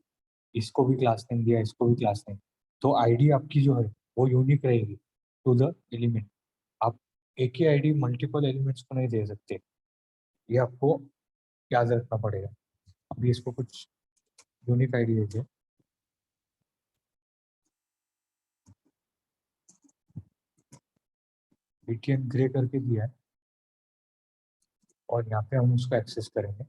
इसको भी क्लास नेम दिया, इसको भी क्लास नेम, तो आईडी आपकी जो है वो यूनिक रहेगी टू द एलिमेंट। आप एक ही आईडी मल्टीपल एलिमेंट्स को नहीं दे सकते, ये आपको याद रखना पड़ेगा। अभी इसको कुछ यूनिक आईडी देते हैं, BTN ग्रे करके दिया है, और यहाँ पे हम उसको एक्सेस करेंगे।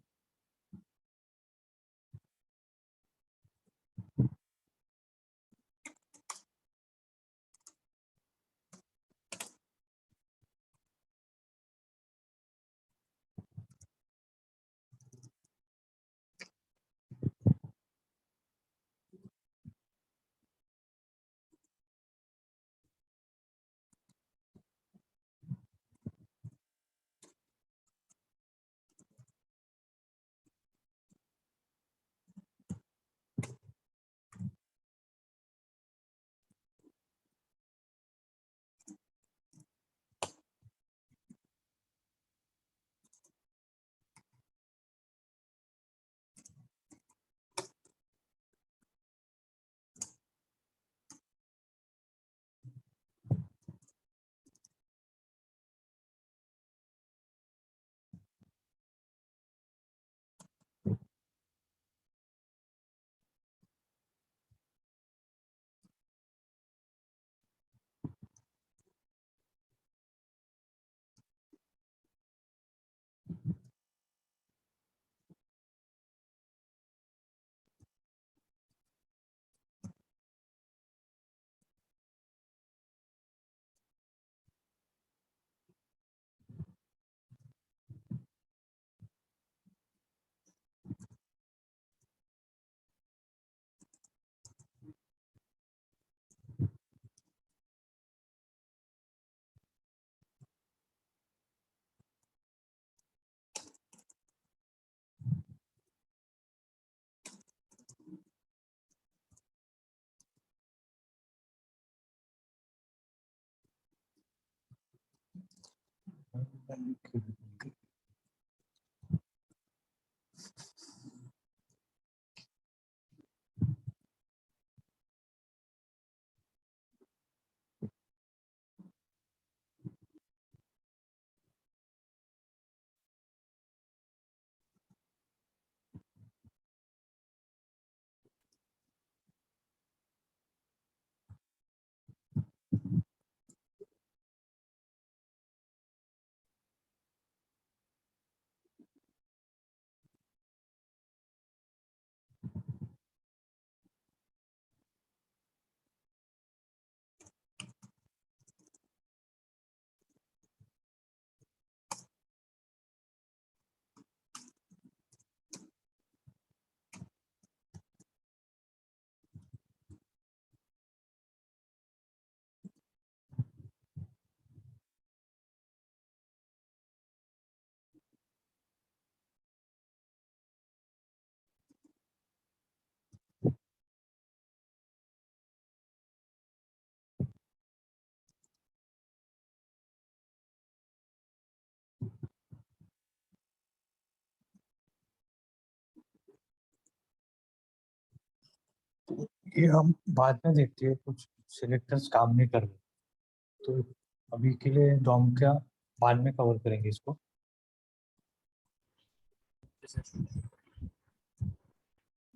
ये हम बाद में देखते हैं, कुछ सिलेक्टर्स काम नहीं कर रहे, तो अभी के लिए डॉम का बाद में कवर करेंगे इसको।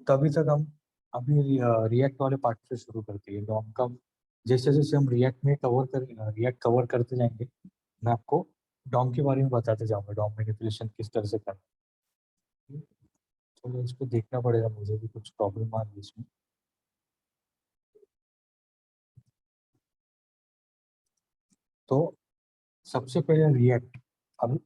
तभी तक हम अभी रिएक्ट वाले पार्ट से शुरू करते हैं। डॉम का जैसे जैसे हम रिएक्ट कवर करते जाएंगे, मैं आपको डॉम के बारे में बताते जाऊंगा, डॉम मैनिपुलेशन किस तरह से करना है। तो इसको देखना पड़ेगा, मुझे भी कुछ प्रॉब्लम आ रही है इसमें। तो सबसे पहले रिएक्ट, अब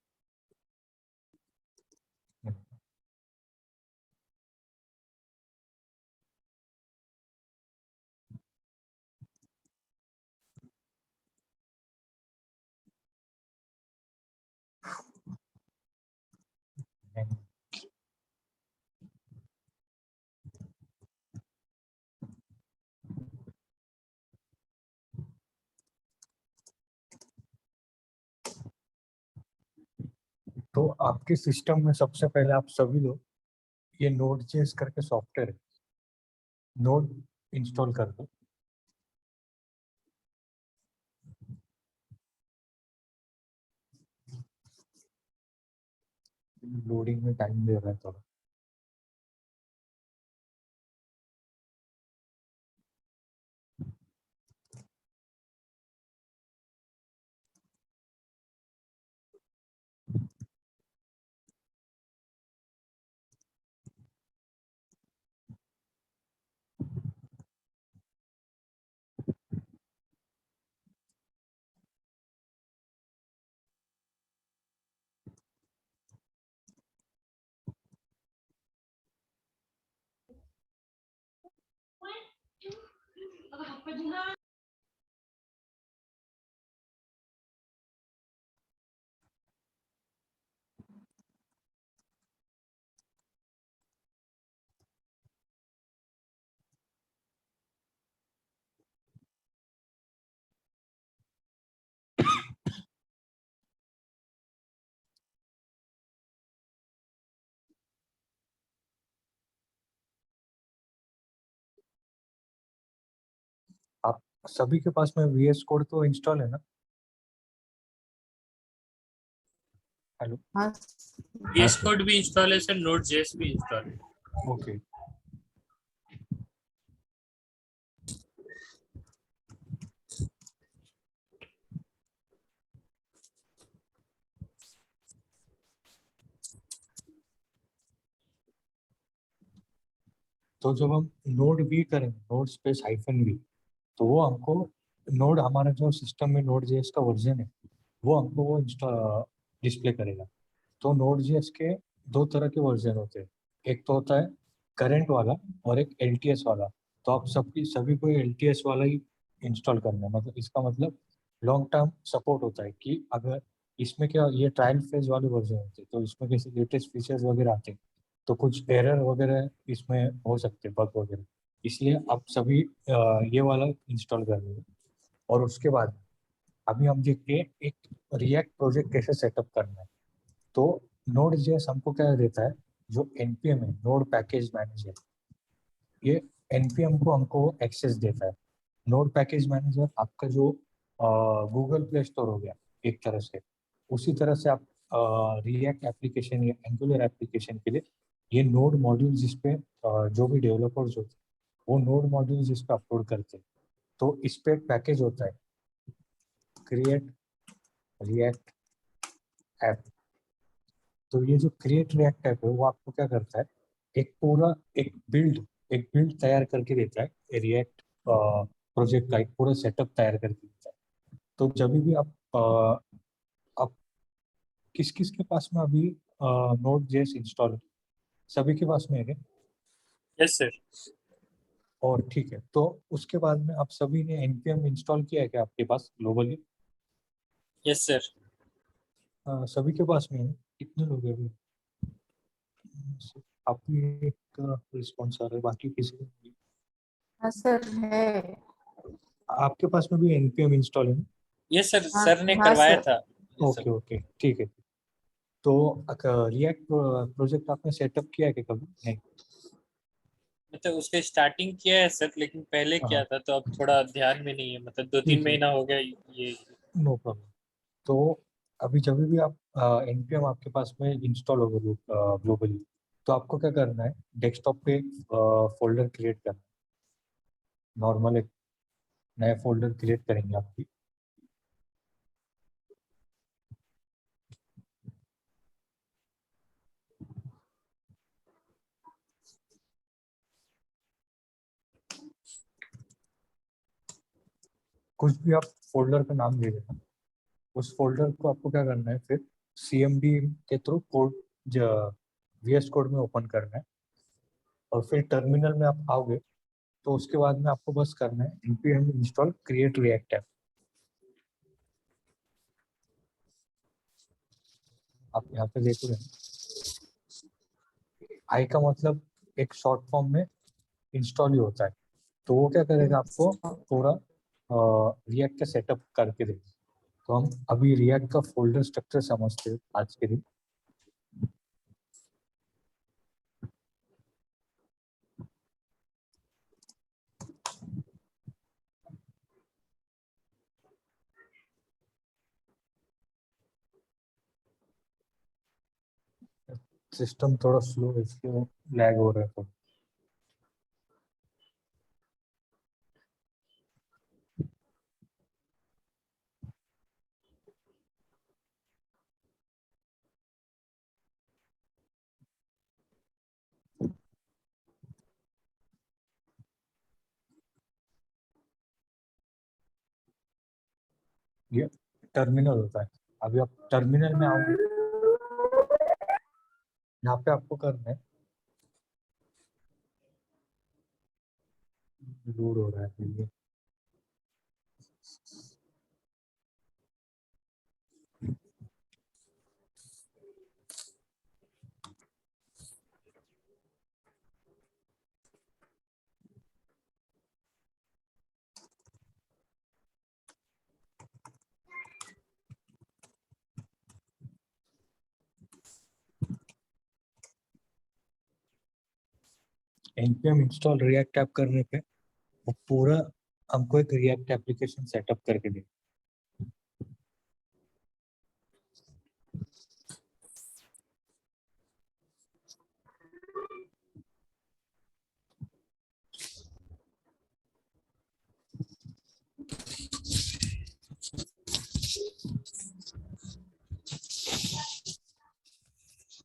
तो आपके सिस्टम में सबसे पहले आप सभी लोग ये नोड.जेएस करके सॉफ्टवेयर है, नोड इंस्टॉल कर दो। लोडिंग में टाइम ले रहा है थोड़ा। आप सभी के पास में VS कोड तो इंस्टॉल है ना? हेलो। हाँ VS कोड भी इंस्टॉल है सर, नोड.जेएस भी इंस्टॉल है। ओके। तो जब हम नोड वी करेंगे, नोड स्पेस -v, तो वो हमको नोड, हमारा जो सिस्टम में नोड.जेएस का वर्जन है, वो हमको वो डिस्प्ले करेगा। तो नोड.जेएस के दो तरह के वर्जन होते हैं, एक तो होता है करंट वाला और एक LTS वाला। तो आप सभी को LTS वाला ही इंस्टॉल करना है। मतलब इसका मतलब लॉन्ग टर्म सपोर्ट होता है कि अगर इसमें क्या, ये ट्रायल फेज वाले वर्जन होते हैं, तो इसमें कैसे लेटेस्ट फीचर्स वगैरह आते हैं, तो कुछ एरर वगैरह इसमें हो सकते हैं, बग वगैरह। इसलिए आप सभी ये वाला इंस्टॉल कर लेंगे। और उसके बाद अभी हम देखते हैं एक रिएक्ट प्रोजेक्ट कैसे सेटअप करना है। तो नोड.जेएस हमको क्या देता है, जो NPM है, नोड पैकेज मैनेजर, ये NPM को हमको एक्सेस देता है। नोड पैकेज मैनेजर आपका जो गूगल प्ले स्टोर हो गया एक तरह से, उसी तरह से आप रिएक्ट एप्लीकेशन या एंगुलर एप्लीकेशन के लिए ये नोड मॉड्यूल जिसपे जो भी डेवलपर्स होते हैं वो नोड मॉड्यूल जिस पे अपलोड करते हैं, तो इस पे एक पैकेज होता है क्रिएट रिएक्ट ऐप। तो ये जो क्रिएट रिएक्ट ऐप है वो आपको क्या करता है, एक पूरा एक बिल्ड तैयार करके देता है, रिएक्ट प्रोजेक्ट का एक पूरा सेटअप तैयार करके देता है। तो जब भी आप किस किस के पास में अभी नोड.जेएस इंस्टॉल है? सभी के पास में है क्या? Yes sir. और ठीक है, तो उसके बाद में आप सभी ने NPM इंस्टॉल किया है क्या आपके पास ग्लोबली? Yes sir. सभी के पास में है? कितने लोग हैं अभी? आप ही एक रिस्पॉन्स आ रहा है, बाकी किसी को नहीं। हाँ सर है। आपके पास में भी NPM इंस्टॉल है ना? यस सर, हाँ सर ने हाँ करवाया सर। था। Yes, sir. ओके ओके ठीक है। तो रिएक्ट प्रोजेक्ट आपने सेटअप किया है क्या कभी? नहीं। मतलब उसके स्टार्टिंग किया है सर, लेकिन पहले हाँ किया था तो अब थोड़ा ध्यान में नहीं है, मतलब 2-3 ठीक है। महीना हो गया ये। No problem. तो अभी जब भी आप npm आपके पास में इंस्टॉल होगा ग्लोबली, तो आपको क्या करना है, डेस्कटॉप पे एक फोल्डर क्रिएट करना है। नॉर्मल एक नया फोल्डर क्रिएट करेंगे आप भी। कुछ भी आप फोल्डर का नाम दे देना। उस फोल्डर को आपको क्या करना है, फिर cmd के थ्रू कोड VS कोड में ओपन करना है, और फिर टर्मिनल में आप आओगे तो उसके बाद में आपको बस करना है npm install create react app. आप यहाँ पे देखोगे, आई का मतलब एक शॉर्ट फॉर्म में इंस्टॉल ही होता है। तो वो क्या करेगा, आपको पूरा रिएक्ट का सेटअप करके देगा। तो हम अभी रिएक्ट का फोल्डर स्ट्रक्चर समझते हैं आज के दिन। सिस्टम थोड़ा स्लो है, इसलिए लैग हो रहा है थोड़ा। ये टर्मिनल होता है। अभी आप टर्मिनल में आओगे, यहाँ पे आपको करना है, लोड हो रहा है ये। npm इंस्टॉल रिएक्ट ऐप करने पे वो पूरा हमको एक रिएक्ट एप्लीकेशन सेटअप करके दे।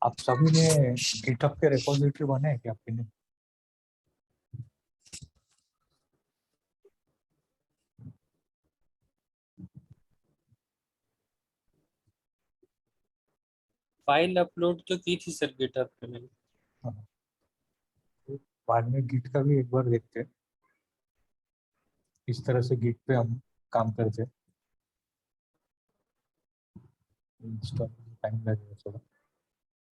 आप सभी ने गिटहब के रिपोजिटरी बनाए क्या आपने? फाइल अपलोड तो की थी सर गिटहब पे मैंने। हाँ, तो बाद में गिट का भी एक बार देखते हैं, इस तरह से गिट पे हम काम करते हैं। इंस्टॉल टाइम लगेगा थोड़ा,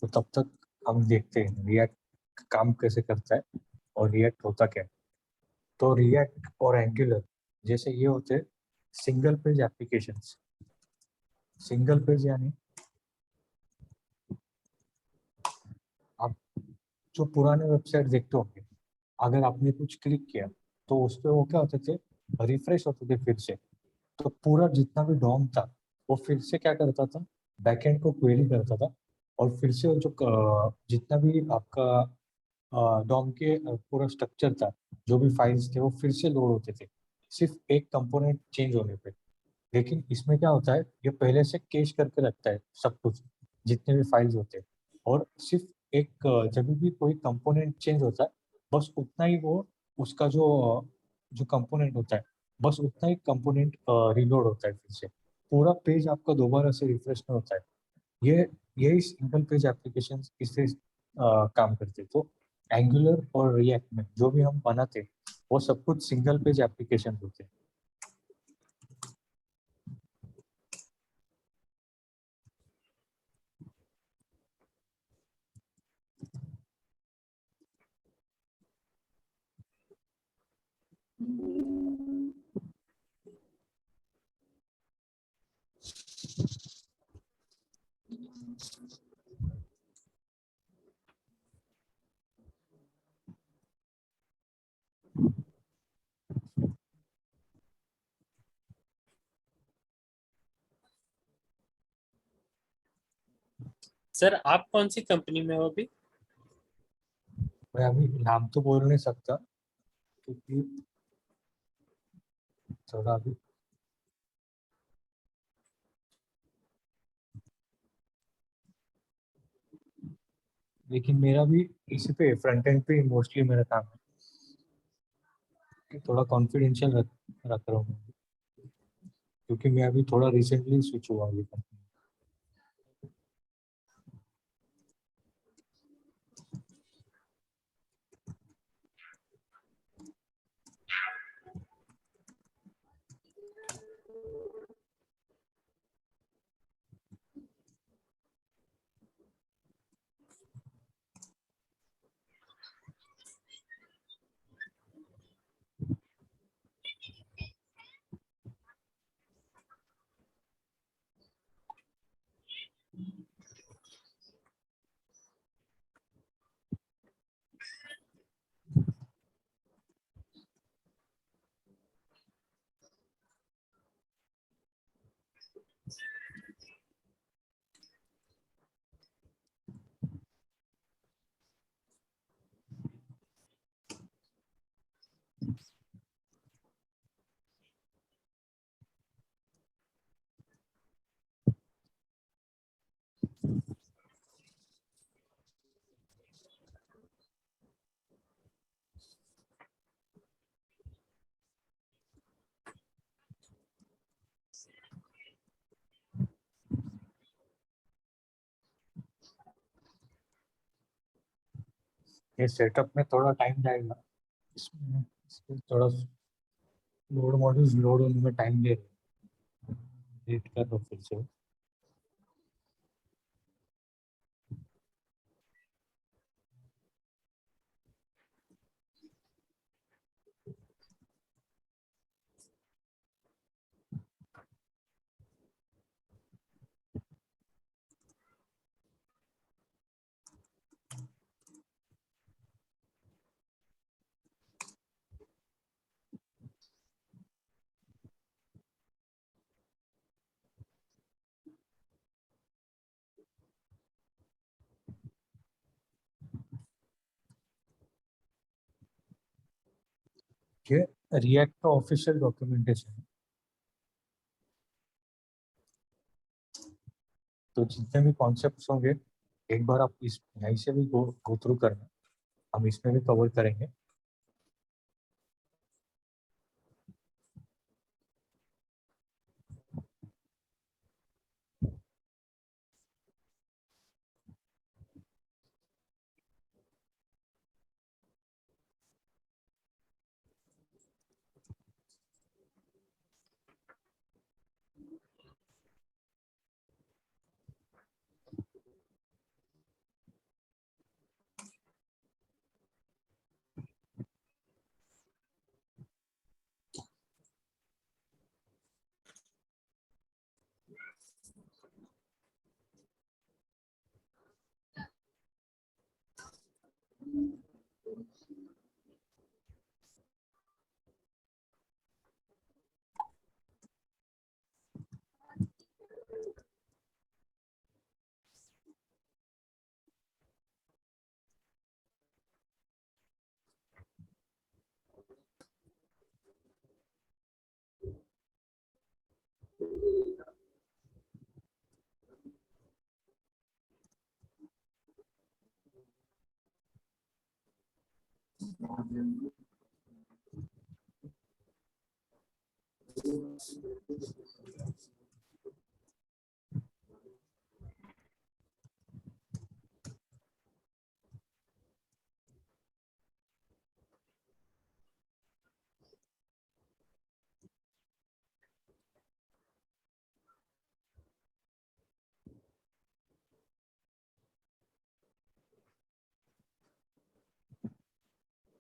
तो तब तक हम देखते हैं रिएक्ट काम कैसे करता है और रिएक्ट होता क्या है। तो रिएक्ट और एंगुलर जैसे ये होते हैं single page applications. Single page यानी आप जो पुराने वेबसाइट देखते होंगे, अगर आपने कुछ क्लिक किया तो उस पे वो क्या होते थे, रिफ्रेश होते थे फिर से। तो पूरा जितना भी डॉम था वो फिर से क्या करता था, बैकएंड को क्वेरी करता था, और फिर से वो जो जितना भी आपका डॉम के पूरा स्ट्रक्चर था, जो भी फाइल्स थे वो फिर से लोड होते थे, सिर्फ एक कंपोनेंट चेंज होने पे। लेकिन इसमें क्या होता है, ये पहले से कैश करके रखता है सब कुछ, जितने भी फाइल्स होते हैं, और सिर्फ एक जब भी कोई कंपोनेंट चेंज होता है, बस उतना ही वो उसका जो कंपोनेंट होता है, बस उतना ही कंपोनेंट रिलोड होता है फिर से। पूरा पेज आपका दोबारा से रिफ्रेश नहीं होता है। ये यही सिंगल पेज एप्लीकेशन इससे काम करते हैं। तो एंगुलर और रिएक्ट में जो भी हम बनाते हैं वो सब कुछ सिंगल पेज एप्लीकेशन होते हैं। सर आप कौन सी कंपनी में हो अभी? मैं अभी नाम तो बोल नहीं सकता क्योंकि थोड़ा अभी लेकिन मेरा भी इसी पे फ्रंट एंड पे मोस्टली मेरा काम है कि थोड़ा कॉन्फिडेंशियल रख रहा हूँ मैं, क्योंकि मैं अभी थोड़ा रिसेंटली स्विच हुआ ये कंपनी। ये सेटअप में थोड़ा टाइम जाएगा, इसमें थोड़ा लोड मॉड्यूल्स लोड होने में टाइम ले रीड कर लो फिर से। ये रिएक्ट का ऑफिशियल डॉक्यूमेंटेशन है, तो जितने भी कॉन्सेप्ट्स होंगे एक बार आप इस यहीं से भी गो थ्रू करना, हम इसमें भी कवर करेंगे।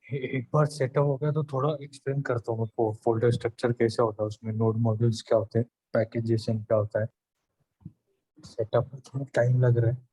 एक बार सेटअप हो गया तो थोड़ा एक्सप्लेन करता हूँ मैं, फोल्डर स्ट्रक्चर कैसे होता है, उसमें नोड मॉड्यूल्स क्या होते हैं, पैकेजेशन क्या होता है। सेटअप में थोड़ा टाइम लग रहा है।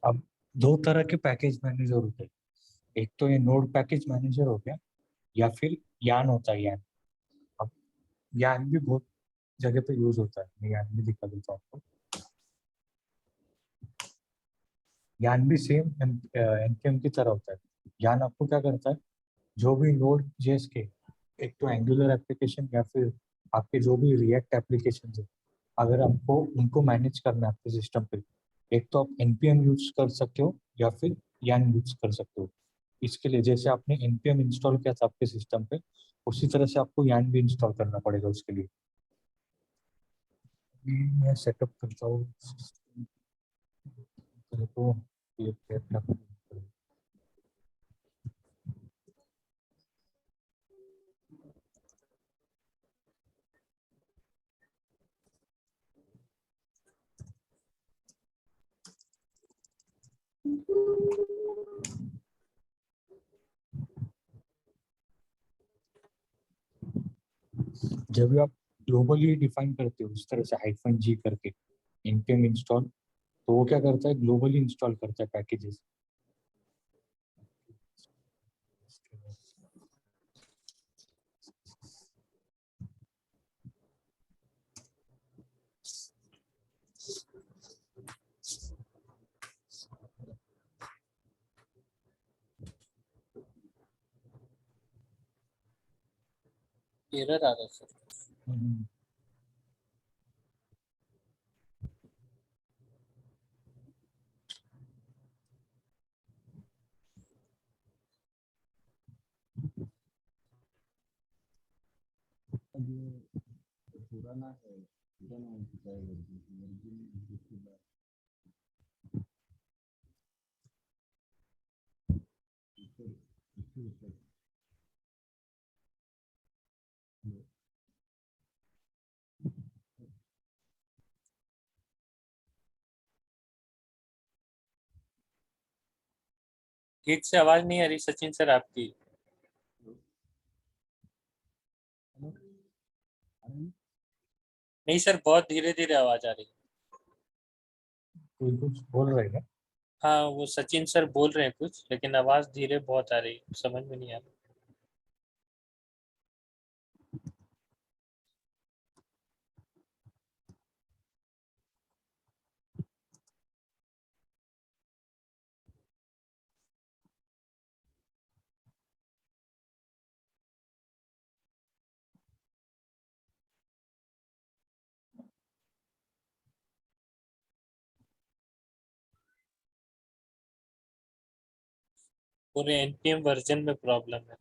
अब दो तरह के पैकेज मैनेजर होते हैं, एक तो ये नोड पैकेज मैनेजर हो गया, या फिर यान होता है यान। अब यान भी बहुत जगह पे यूज होता है, मैं यान भी दिखा देता हूँ आपको। यान भी सेम एनपीएम की तरह होता है। यान आपको क्या करता है, जो भी नोड जेएस के, एक तो एंगुलर एप्लीकेशन या फिर आपके जो भी रिएक्ट एप्लीकेशन है, अगर आपको उनको मैनेज करना है आपके सिस्टम पे, एक तो आप एनपीएम यूज कर सकते हो या फिर यान यूज कर सकते हो। इसके लिए जैसे आपने एनपीएम इंस्टॉल किया था आपके सिस्टम पे, उसी तरह से आपको यान भी इंस्टॉल करना पड़ेगा उसके लिए। अभी मैं सेटअप करता हूँ तो ये क्या जब भी आप ग्लोबली डिफाइन करते हो उस तरह से हाइफन जी करके npm इंस्टॉल, तो वो क्या करता है, ग्लोबली इंस्टॉल करता है पैकेजेस। एरर आ रहा है सर। पुराना है, पुराना हो चुका है वर्जन। ठीक से आवाज नहीं आ रही सचिन सर आपकी। नहीं सर, बहुत धीरे धीरे आवाज आ रही। कोई कुछ बोल रहे हैं? हाँ, वो सचिन सर बोल रहे हैं कुछ, लेकिन आवाज धीरे बहुत आ रही, समझ में नहीं आ रही। पूरे एनपीएम वर्जन में प्रॉब्लम है।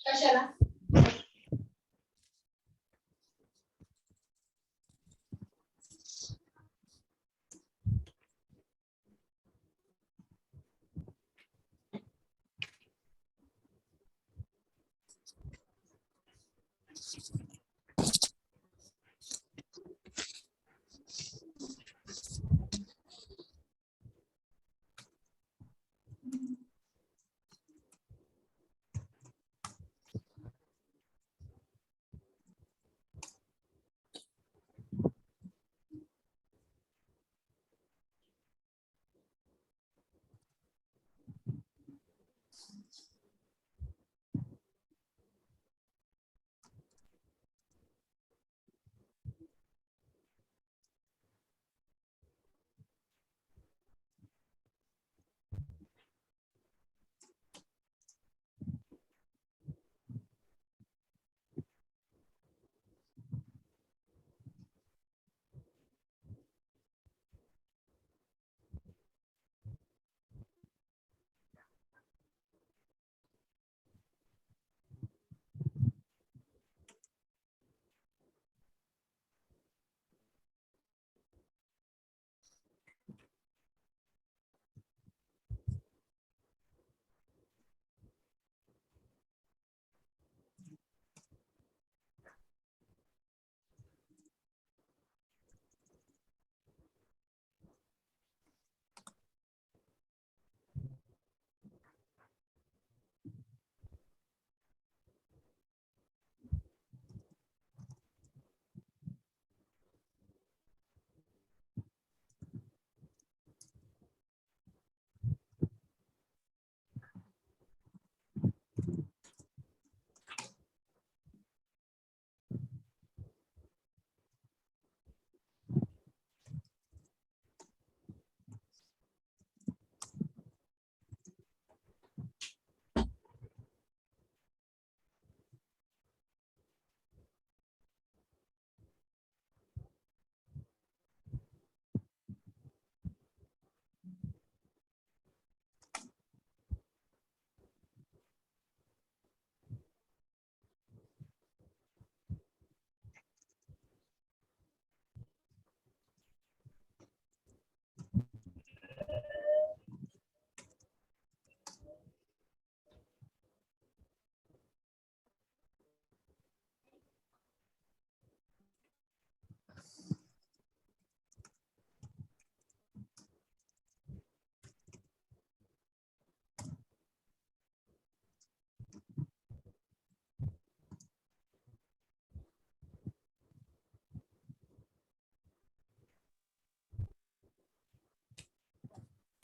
कशाला?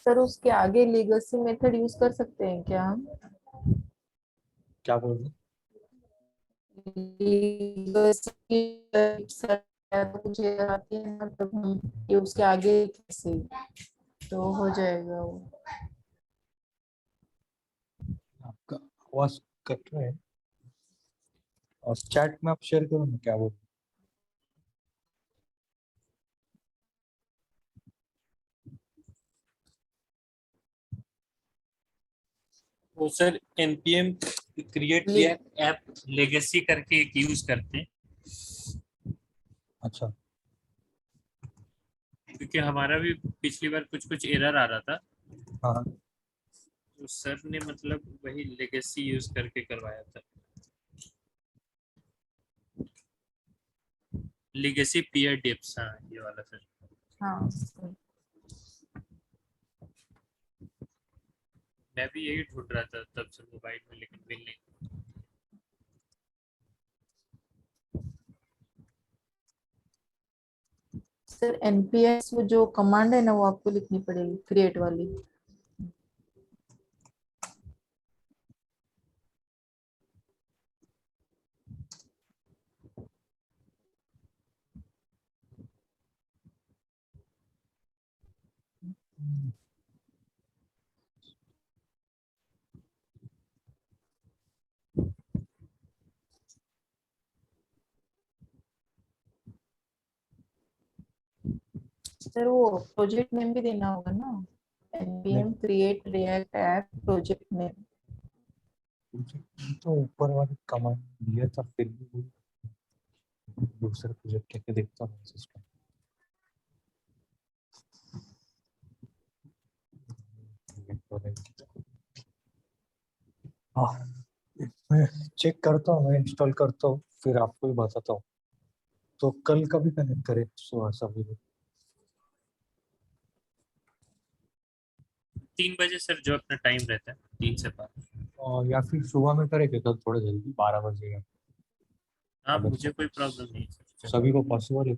सर उसके आगे लेगेसी मेथड यूज कर सकते हैं क्या हम? क्या बोल रहे हैं? लेगेसी कुछ error आती है ना, तब हम ये उसके आगे कैसे तो हो जाएगा वो। आपका आवाज कट रहा है और चैट में आप शेयर करो ना क्या बोल रहे हैं? वो sir npm create react app legacy करके एक यूज करते हैं, अच्छा क्योंकि हमारा भी पिछली बार कुछ कुछ एरर आ रहा था, हाँ तो सर ने मतलब वही लेगेसी यूज करके करवाया था। लेगेसी पीयर डिप्स, हाँ ये वाला सर। हाँ सर। मैं भी यही ढूंढ रहा था तब से मोबाइल में, लेकिन मिल नहीं। सर nps वो जो कमांड है ना वो आपको लिखनी पड़ेगी, क्रिएट वाली। सर वो प्रोजेक्ट नेम भी देना होगा ना, npm create react app project name. तो ऊपर वाली कमांड दिया था फिर भी वो दूसरे प्रोजेक्ट के देखता हूँ सिस्टम। हाँ मैं चेक करता हूँ, मैं इंस्टॉल करता हूँ फिर आपको भी बताता हूँ। तो कल कभी कनेक्ट करें सुबह सभी लोग? 3 बजे सर, जो अपना टाइम रहता है 3 से 5। और या फिर सुबह में करेंगे कल थोड़ा जल्दी 12 बजे या हाँ अगर मुझे कोई प्रॉब्लम नहीं है सर। सभी को पॉसिबल है।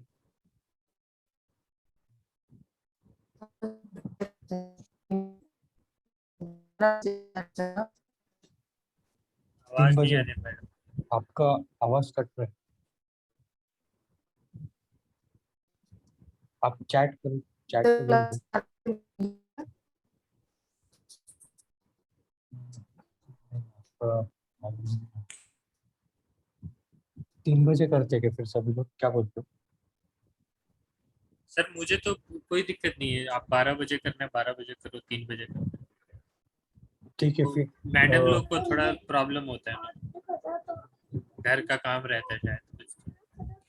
तीन आवाज नहीं बजे आ रही मैडम। आपका आवाज कट रहा है, आप चैट पे बोल दो। 3 बजे करते हैं कि फिर सभी लोग क्या बोलते हो? सर मुझे तो कोई दिक्कत नहीं है, आप 12 बजे करना है 12 बजे करो, 3 बजे करो। ठीक है तो फिर मैडम लोग को थोड़ा प्रॉब्लम होता है ना, घर का काम रहता है शायद कुछ।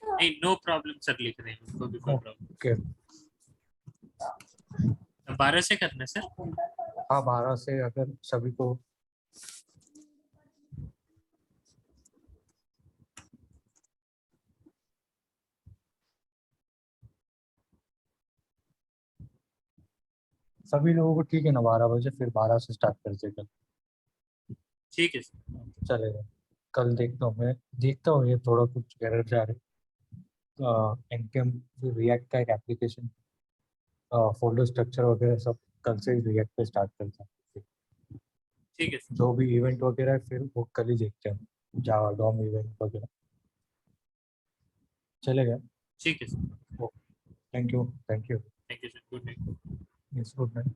नहीं नो प्रॉब्लम सर, लिख रहे हैं, उनको भी कोई प्रॉब्लम। ओके। 12 से करना है सर। हाँ 12 से अगर सभी को सभी लोगों को ठीक है ना 12 बजे, फिर 12 से स्टार्ट करते हैं कल। ठीक है सर। चलेगा। कल देखता हूँ, मैं देखता हूँ ये थोड़ा कुछ एरर जा रहे। एनपीएम रिएक्ट का एक एप्लीकेशन फोल्डर स्ट्रक्चर वगैरह सब कल से ही रिएक्ट पे स्टार्ट करता हूँ। ठीक है सर। जो भी इवेंट वगैरह है फिर वो कल ही देखते हैं, जावा डॉम इवेंट वगैरह। चलेगा। ठीक है sir. Thank you thank you. Thank you sir, good night. Yes good night.